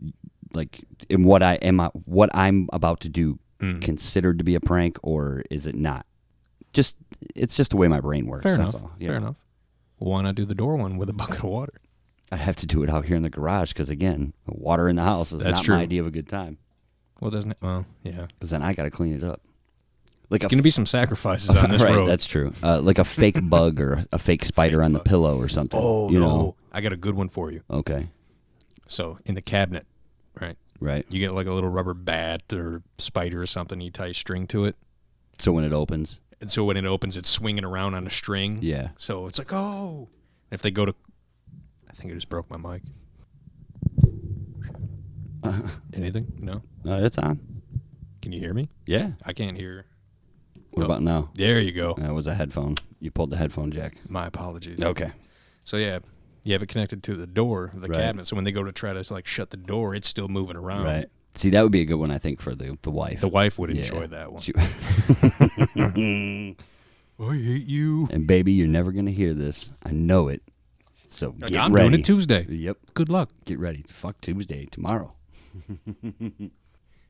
like in what I'm about to do considered to be a prank, or is it not? It's just the way my brain works. Fair that's enough. all. Fair enough. Well, why not do the door one with a bucket of water? I have to do it out here in the garage because, again, water in the house is That's not true. my idea of a good time. Well, doesn't it? Well, yeah. Because then I got to clean it up. Like It's going to be some sacrifices on this right, road. That's true. Like a fake bug or a fake spider on the pillow or something. Oh, you no. know? I got a good one for you. Okay. So in the cabinet, right? Right. You get like a little rubber bat or spider or something. You tie a string to it. So when it opens. And so when it opens, it's swinging around on a string. Yeah. So it's like, oh. If they go to... I think I just broke my mic. Anything? No? It's on. Can you hear me? Yeah. I can't hear. What about now? There you go. That was a headphone. You pulled the headphone jack. My apologies. Okay. So yeah, you have it connected to the door of the Right. cabinet. So when they go to try to like shut the door, it's still moving around. Right. See, that would be a good one, I think, for the wife. The wife would Yeah. enjoy that one. She- I hate you. And baby, you're never going to hear this. I know it. So Like, get I'm ready. doing it Tuesday. Yep. Good luck. Get ready. Fuck Tuesday. Tomorrow.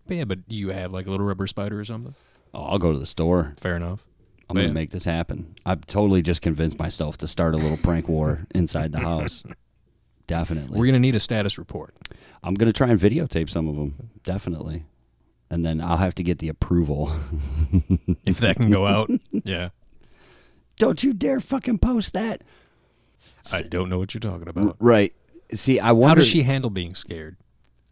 But yeah, but do you have like a little rubber spider or something? Oh, I'll go to the store. Fair enough. I'm going to make this happen. I've totally just convinced myself to start a little prank war inside the house. Definitely. We're going to need a status report. I'm going to try and videotape some of them. Definitely. And then I'll have to get the approval. If that can go out. Yeah. Don't you dare fucking post that. I don't know what you're talking about. Right. See, I wonder. How does she handle being scared?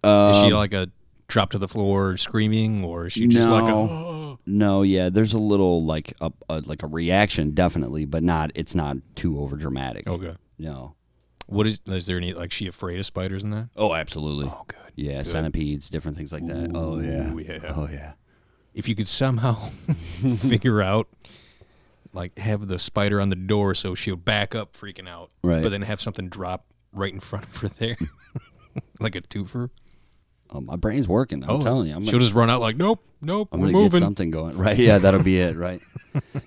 Is she like a drop to the floor screaming, or is she just like a... No, yeah, there's a little like a reaction, definitely, but it's not too over dramatic. Okay. No. What is there any, like, she afraid of spiders and that? Oh, absolutely. Oh, good. Yeah, Good. centipedes, different things like that. Oh yeah. Ooh, yeah. Oh yeah. If you could somehow figure out, like, have the spider on the door so she'll back up freaking out, Right. but then have something drop right in front of her there, like a twofer. Oh, my brain's working. I'm telling you. She'll just run out like, nope, I'm we're gonna moving. get something going. Right? Yeah, that'll be it. Right?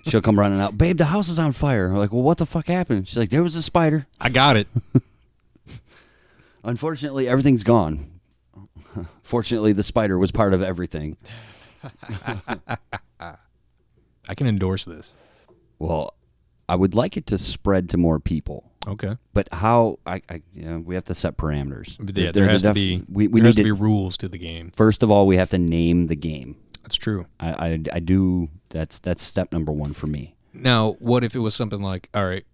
She'll come running out. Babe, the house is on fire. I'm like, well, what the fuck happened? She's like, there was a spider. I got it. Unfortunately, everything's gone. Fortunately, the spider was part of everything. I can endorse this. Well, I would like it to spread to more people. Okay. But how? We have to set parameters. But yeah, there has to be rules to the game. First of all, we have to name the game. That's true. I do. That's step number one for me. Now, what if it was something like, all right,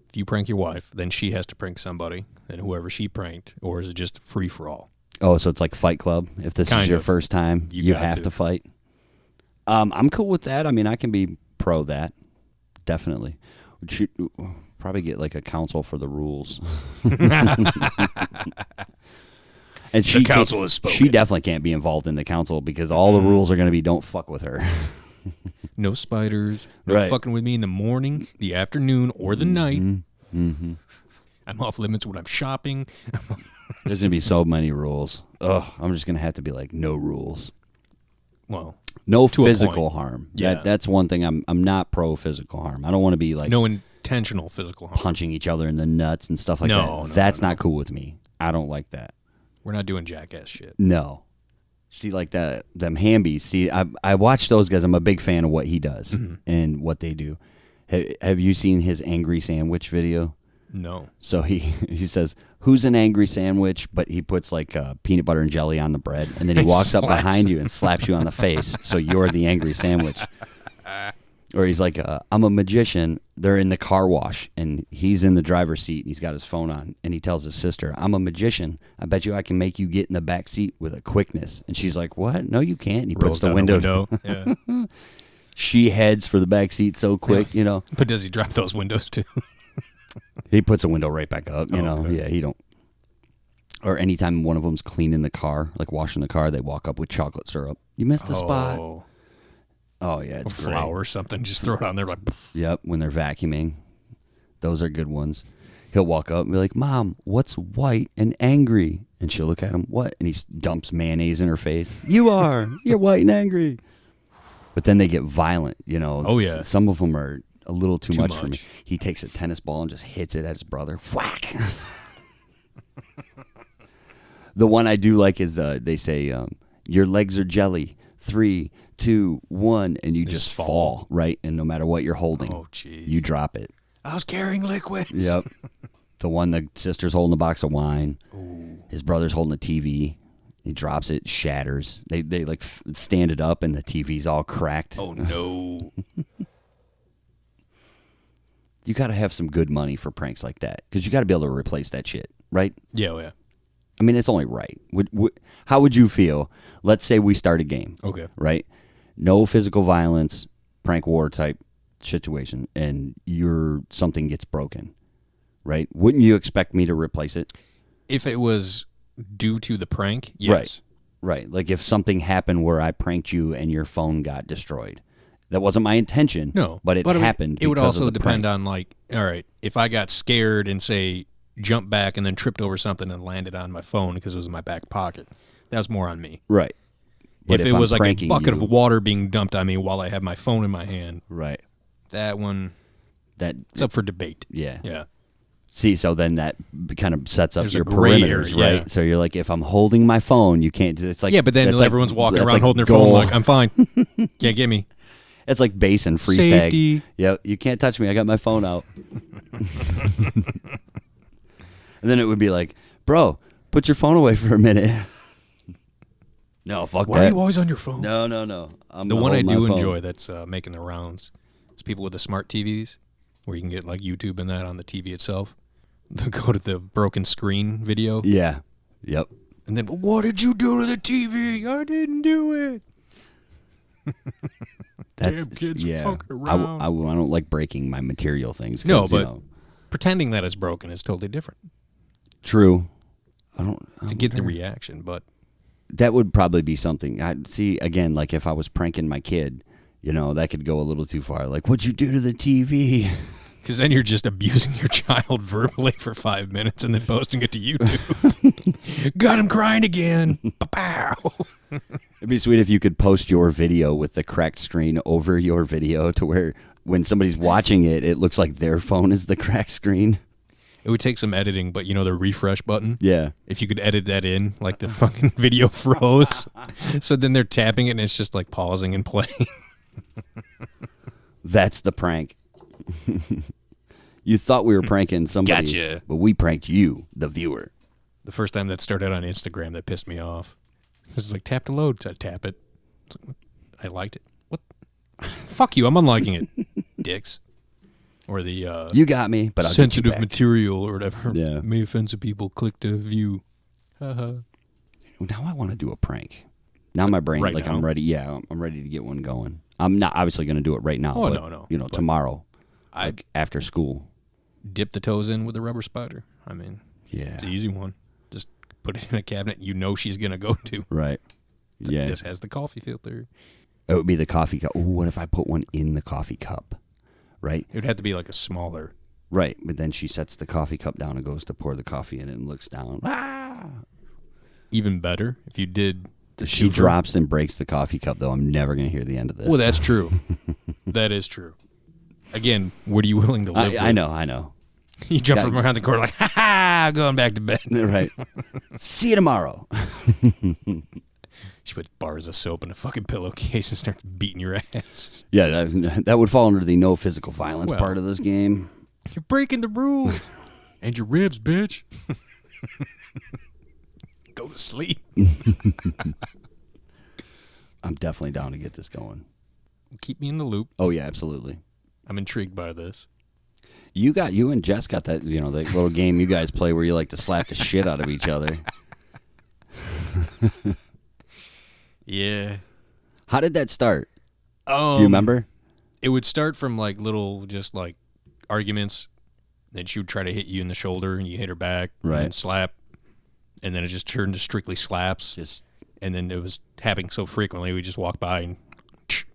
if you prank your wife, then she has to prank somebody, and whoever she pranked, or is it just free for all? Oh, so it's like Fight Club. If this is your first time, you have to fight. I'm cool with that. I mean, I can be pro that. Definitely. Should probably get like a counsel for the rules. And the counsel is spoken. She definitely can't be involved in the council because all the rules are going to be don't fuck with her. No spiders. No fucking with me in the morning, the afternoon, or the night. Mm-hmm. I'm off limits when I'm shopping. There's going to be so many rules. Ugh, I'm just going to have to be like, no rules. Well, no physical harm. Yeah. That's one thing. I'm not pro physical harm. I don't want to be like no intentional physical harm. Punching each other in the nuts and stuff like that. No, that's not cool with me. I don't like that. We're not doing jackass shit. No. See, like them Hambies. See, I watch those guys. I'm a big fan of what he does and what they do. Have you seen his angry sandwich video? No. So he says, who's an angry sandwich? But he puts like peanut butter and jelly on the bread. And then he walks up behind you and slaps you on the face. So you're the angry sandwich. Or he's like, I'm a magician. They're in the car wash, and he's in the driver's seat, and he's got his phone on, and he tells his sister, I'm a magician. I bet you I can make you get in the back seat with a quickness. And she's like, what? No, you can't. And he puts the window. Yeah. She heads for the back seat so quick, you know. But does he drop those windows, too? He puts the window right back up, you know. Okay. Yeah, he don't. Or anytime one of them's cleaning the car, like washing the car, they walk up with chocolate syrup. You missed a spot. Oh, yeah, it's great. Flour or something, just throw it on there like... Yep, when they're vacuuming. Those are good ones. He'll walk up and be like, Mom, what's white and angry? And she'll look at him, what? And he dumps mayonnaise in her face. You're white and angry. But then they get violent, you know. Oh, yeah. Some of them are a little too much for me. He takes a tennis ball and just hits it at his brother. Whack! The one I do like is they say, your legs are jelly. 3, 2, 1, and you just fall, right? And no matter what you're holding, you drop it. I was carrying liquids. Yep. The one the sister's holding a box of wine. Ooh. His brother's holding a TV. He drops it, shatters. They like stand it up, and the TV's all cracked. Oh no! You got to have some good money for pranks like that because you got to be able to replace that shit, right? Yeah, yeah. I mean, it's only right. How would you feel? Let's say we start a game. Okay. Right? No physical violence, prank war type situation, and something gets broken, right? Wouldn't you expect me to replace it? If it was due to the prank, yes. Right. Like if something happened where I pranked you and your phone got destroyed. That wasn't my intention. No. But it happened. It would also depend on like, all right, if I got scared and say jumped back and then tripped over something and landed on my phone because it was in my back pocket, that was more on me. Right. But if it was like a bucket of water being dumped on me while I have my phone in my hand, right? That one, it's up for debate. Yeah, yeah. See, so then that kind of sets up your gray perimeters, area, right? So you're like, if I'm holding my phone, you can't. It's like but then everyone's walking around holding their phone like, I'm fine, can't get me. It's like base and freeze Safety. tag. Yeah, you can't touch me. I got my phone out. And then it would be like, bro, put your phone away for a minute. No, fuck that. Why are you always on your phone? No. The one I do enjoy that's making the rounds is people with the smart TVs where you can get like YouTube and that on the TV itself. They'll go to the broken screen video. Yeah. Yep. And then, what did you do to the TV? I didn't do it. Damn kids fucking around. I don't like breaking my material things. No, but pretending that it's broken is totally different. True. To get the reaction, but that would probably be something. I see again, like if I was pranking my kid, you know, that could go a little too far. Like, what'd you do to the TV? Because then you're just abusing your child verbally for 5 minutes and then posting it to YouTube. Got him crying again. Pow. It'd be sweet if you could post your video with the cracked screen over your video to where when somebody's watching it, it looks like their phone is the cracked screen. It would take some editing, but the refresh button? Yeah. If you could edit that in, like the fucking video froze. So then they're tapping it and it's just like pausing and playing. That's the prank. You thought we were pranking somebody. Gotcha. But we pranked you, the viewer. The first time that started on Instagram, that pissed me off. It was like, tap to load. So I tap it. I liked it. What? Fuck you. I'm unliking it. Dicks. Or the you got me, but I'll sensitive get you back. material or whatever. Yeah. May offend some people. Click to view. Now I want to do a prank. Now my brain, Right like now? I'm ready. Yeah, I'm ready to get one going. I'm not obviously going to do it right now. Oh, but, no. But tomorrow, I like after school. dip the toes in with a rubber spider. I mean, Yeah. it's an easy one. Just put it in a cabinet she's going to go to. Right. Yeah. This has the coffee filter. It would be the coffee cup. Ooh, what if I put one in the coffee cup? Right? It would have to be like a smaller. Right. But then she sets the coffee cup down and goes to pour the coffee in it and looks down. Ah! Even better if you did the If she twofer. drops and breaks the coffee cup, though, I'm never going to hear the end of this. Well, that's true. That is true. Again, what are you willing to live with? I know. You jump from around the corner like, ha ha, going back to bed. Right. See you tomorrow. She puts bars of soap in a fucking pillowcase and starts beating your ass. Yeah, that would fall under the no physical violence Well. part of this game. You're breaking the rules. And your ribs, bitch. Go to sleep. I'm definitely down to get this going. Keep me in the loop. Oh, yeah, absolutely. I'm intrigued by this. You and Jess got that, that little game you guys play where you like to slap the shit out of each other. Yeah. How did that start? Do Um, you remember? It would start from like little, just like arguments. Then she would try to hit you in the shoulder and you hit her back. Right. And then slap. And then it just turned to strictly slaps. Just And then it was happening so frequently, we just walked by and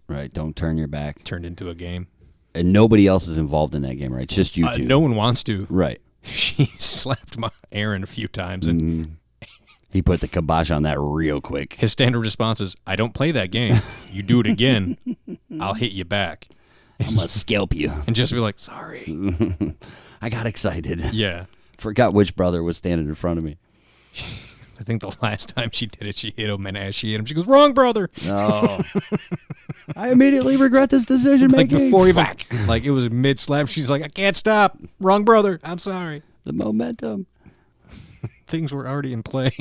right. Don't turn your back. turned into a game. And nobody else is involved in that game, right? It's just you two. No one wants to. Right. She slapped my Aaron a few times, and He put the kibosh on that real quick. his standard response is, I don't play that game. You do it again, I'll hit you back. I'm going to scalp you. And just be like, sorry. I got excited. Yeah. Forgot which brother was standing in front of me. I think the last time she did it, she hit him, and as she hit him, she goes, wrong, brother. No. I immediately regret this decision Like making. before even, like it was mid-slap, she's like, I can't stop. Wrong, brother. I'm sorry. The momentum. Things were already in play.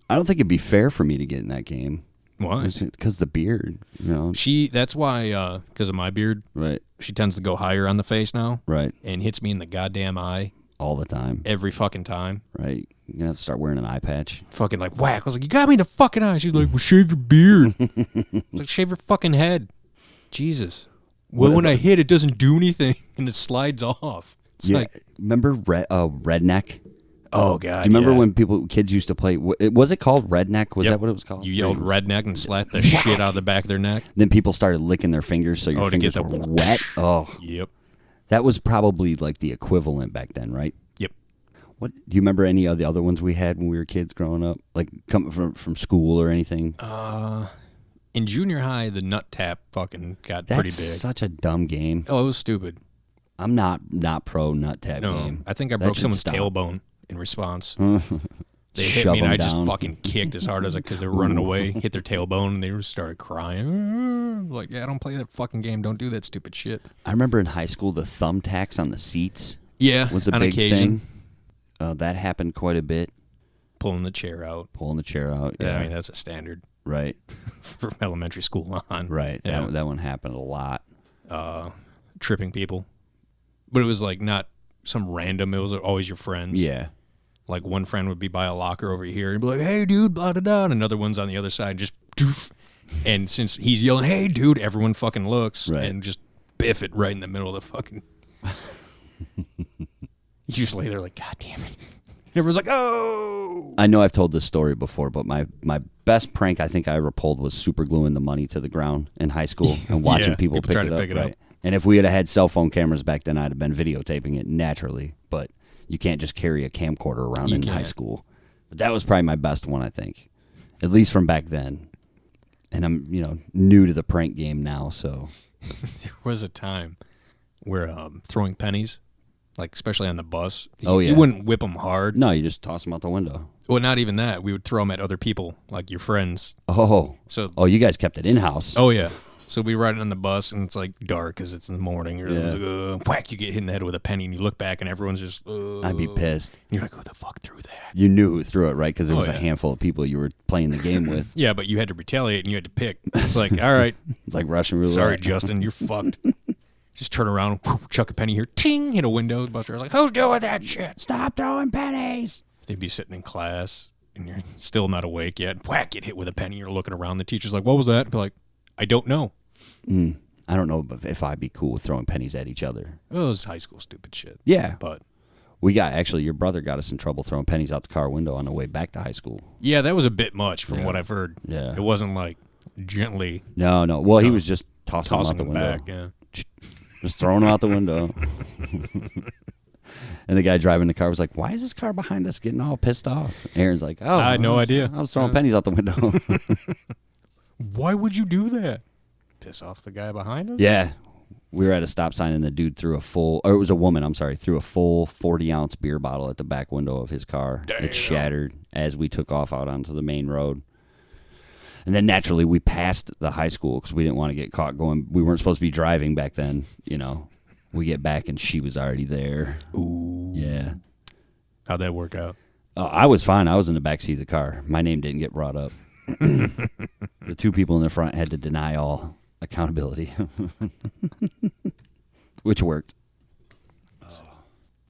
I don't think it'd be fair for me to get in that game. Why? Because the beard, That's why, because of my beard, Right, she tends to go higher on the face now right. and hits me in the goddamn eye All the time, every fucking time. right? You're going to have to start wearing an eye patch. Fucking like whack. I was like, you got me in the fucking eye. She's like, well, shave your beard. Like, shave your fucking head. Jesus. Well, when I hit, it doesn't do anything and it slides off. It's like, remember Redneck? oh god. Do you remember yeah. when kids used to play? Was it called Redneck? Was Yep. that what it was called? You yelled redneck and slapped the shit out of the back of their neck? Then people started licking their fingers, so your Oh, to get fingers the- were wet. Oh, Yep. that was probably like the equivalent back then, right? Yep. What do you remember? Any of the other ones we had when we were kids growing up, like coming from school or anything? In junior high, the nut tap fucking got That's pretty big. such a dumb game. Oh, it was stupid. I'm not pro nut tap No, game. I think I That broke should someone's stop. tailbone in response. They hit Shove me and 'em I just down. fucking kicked as hard as I because they were running away, hit their tailbone, and they just started crying. Like, yeah, don't play that fucking game. Don't do that stupid shit. I remember in high school the thumbtacks on the seats Yeah, was a on big occasion, thing. That happened quite a bit. pulling the chair out. Pulling the chair out. Yeah, Yeah, I mean that's a standard right, from elementary school on. right. Yeah. That one happened a lot. Tripping people, but it was like not some random. It was always your friends. Yeah, Like one friend would be by a locker over here and be like, "Hey, dude," blah blah blah. And another one's on the other side, just doof. And since he's yelling, "Hey, dude," everyone fucking looks Right. and just biff it right in the middle of the fucking. You just lay there like, God damn it. And everyone's like, "Oh." I know I've told this story before, but my best prank I think I ever pulled was super gluing the money to the ground in high school and watching Yeah, people people try pick to it up. pick it right. up. And if we had had cell phone cameras back then, I'd have been videotaping it naturally. But you can't just carry a camcorder around in high school. But that was probably my best one, I think, at least from back then. And I'm, new to the prank game now, so. There was a time where throwing pennies, like especially on the bus, Oh, yeah. you wouldn't whip them hard. No, you just toss them out the window. Well, not even that. We would throw them at other people, like your friends. Oh, you guys kept it in-house. Oh, yeah. So we ride on the bus, and it's like dark because it's in the morning. Or whack, you get hit in the head with a penny, and you look back, and everyone's just, I'd be pissed. And you're like, who the fuck threw that? You knew who threw it, right? Because there was a yeah. handful of people you were playing the game with. Yeah, but you had to retaliate, and you had to pick. It's like, all right. It's like Russian roulette. Sorry, Justin, you're fucked. Just turn around, chuck a penny here, ting, hit a window. The bus driver's like, who's doing that shit? Stop throwing pennies. They'd be sitting in class, and you're still not awake yet. Whack, get hit with a penny. You're looking around. The teacher's like, what was that? Be like, I don't know. I don't know if I'd be cool with throwing pennies at each other. It was high school stupid shit. Yeah. But Your brother got us in trouble throwing pennies out the car window on the way back to high school. yeah, that was a bit much from what I've heard. Yeah. It wasn't like gently No. Well, he was just tossing them out the them window. back. Yeah. Just throwing them out the window. And the guy driving the car was like, why is this car behind us getting all pissed off? Aaron's like, I had no idea. I was throwing pennies out the window. Why would you do that? Piss off the guy behind us? Yeah. We were at a stop sign, and the dude threw a full 40-ounce beer bottle at the back window of his car. Damn. It shattered as we took off out onto the main road. And then naturally, we passed the high school because we didn't want to get caught going. We weren't supposed to be driving back then, We get back, and she was already there. Ooh. Yeah. How'd that work out? I was fine. I was in the back seat of the car. My name didn't get brought up. The two people in the front had to deny all accountability, which worked.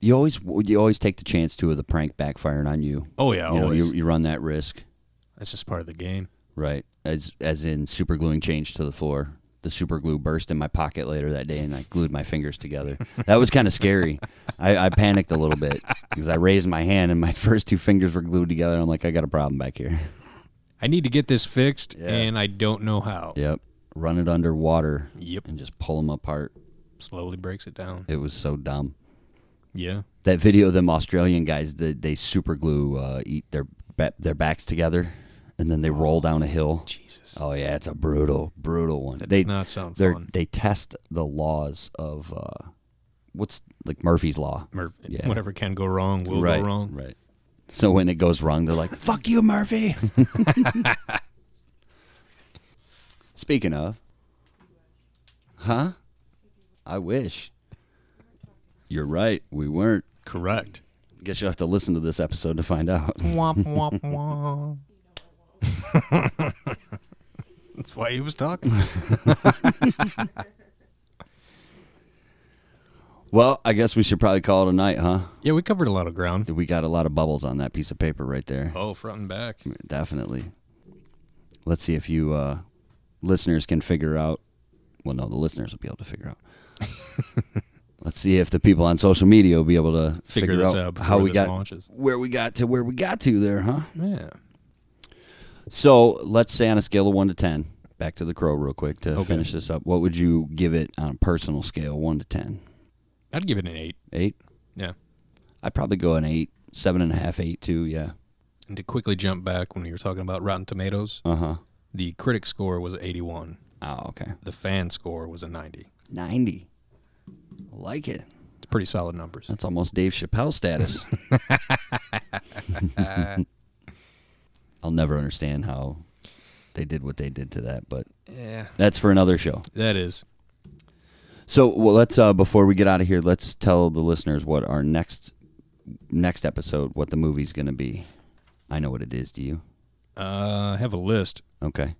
You always take the chance too of the prank backfiring on you. Oh, yeah, always. You run that risk, That's just part of the game. right? As in super gluing change to the floor. The super glue burst in my pocket later that day, and I glued my fingers together. That was kind of scary. I panicked a little bit because I raised my hand, and my first two fingers were glued together. I'm like, I got a problem back here. I need to get this fixed, and I don't know how. Yep. Run it under water. Yep. And just pull them apart. Slowly breaks it down. It was so dumb. Yeah. That video of them Australian guys, they super glue eat their backs together, and then they roll down a hill. Jesus. Oh yeah, it's a brutal one. That does not sound fun. They test the laws of what's like Murphy's Law. Yeah. Whatever can go wrong will go wrong. Right. So when it goes wrong, they're like, "Fuck you, Murphy." Speaking of, huh? I wish. You're right. We weren't. Correct. Guess you'll have to listen to this episode to find out. Womp, womp, womp. That's why he was talking. Well, I guess we should probably call it a night, huh? Yeah, we covered a lot of ground. We got a lot of bubbles on that piece of paper right there. Oh, front and back. Definitely. Let's see if you listeners can figure out. Well, no, the listeners will be able to figure out. Let's see if the people on social media will be able to figure this out before how we this got launches. where we got to there, huh? Yeah. So let's say on a scale of 1 to 10, back to the crow real quick to Okay. finish this up. What would you give it on a personal scale, 1 to 10? I'd give it an 8. 8? Yeah. I'd probably go an 8, 7.5, 8 too. Yeah. And to quickly jump back when you were talking about Rotten Tomatoes, the critic score was 81. Oh, okay. The fan score was a 90. 90. I like it. It's pretty solid numbers. That's almost Dave Chappelle status. I'll never understand how they did what they did to that, but Yeah. that's for another show. That is. So, well, let's before we get out of here, let's tell the listeners what our next episode, what the movie's going to be. I know what it is. Do you? I have a list, Okay.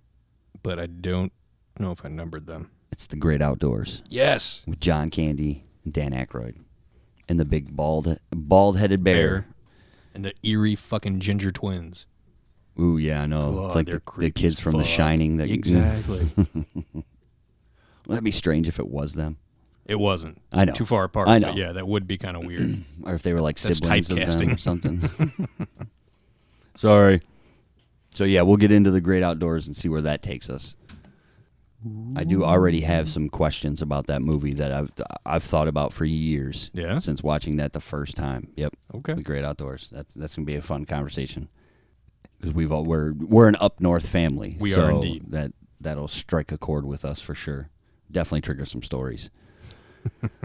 but I don't know if I numbered them. It's The Great Outdoors Yes. with John Candy and Dan Aykroyd and the big bald-headed bear. And the eerie fucking ginger twins. Ooh, yeah, I know. Oh, it's like they're the creepy kids as from The fuck. Shining. That Exactly. That'd be strange if it was them. It wasn't. I know. Too far apart. I know. But yeah, that would be kind of weird. Or if they were like That's siblings of them typecasting. or something. Sorry. So, yeah, we'll get into The Great Outdoors and see where that takes us. I do already have some questions about that movie that I've thought about for years. Yeah? Since watching that the first time. Yep. Okay. The Great Outdoors. That's gonna be a fun conversation because we're an up north family. We so are indeed. That'll strike a chord with us for sure. Definitely trigger some stories.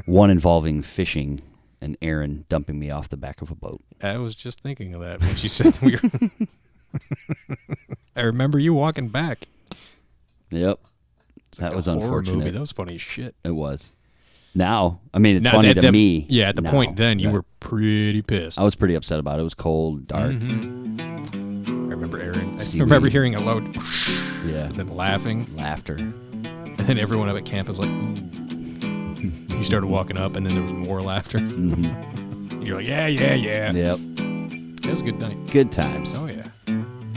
One involving fishing and Aaron dumping me off the back of a boat. I was just thinking of that when she said we were. I remember you walking back. Yep. It's That like was a horror unfortunate. movie. That was funny as shit. It was. Now, I mean, it's Now, funny that- to me. Yeah, at the now, point then, you that- were pretty pissed. I was pretty upset about it. It was cold, dark. I remember Aaron. I Seaweed. remember hearing a loud Yeah. and then laughing. Laughter. And then everyone up at camp was like, ooh. You started walking up, and then there was more laughter. Mm-hmm. You're like, yeah. It Yep. was a good night. Good times. Oh, yeah.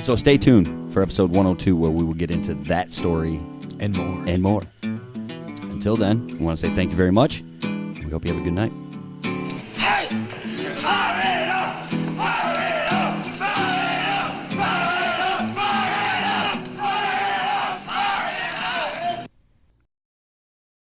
So stay tuned for episode 102 where we will get into that story And more. and more. Until then, we want to say thank you very much. We hope you have a good night.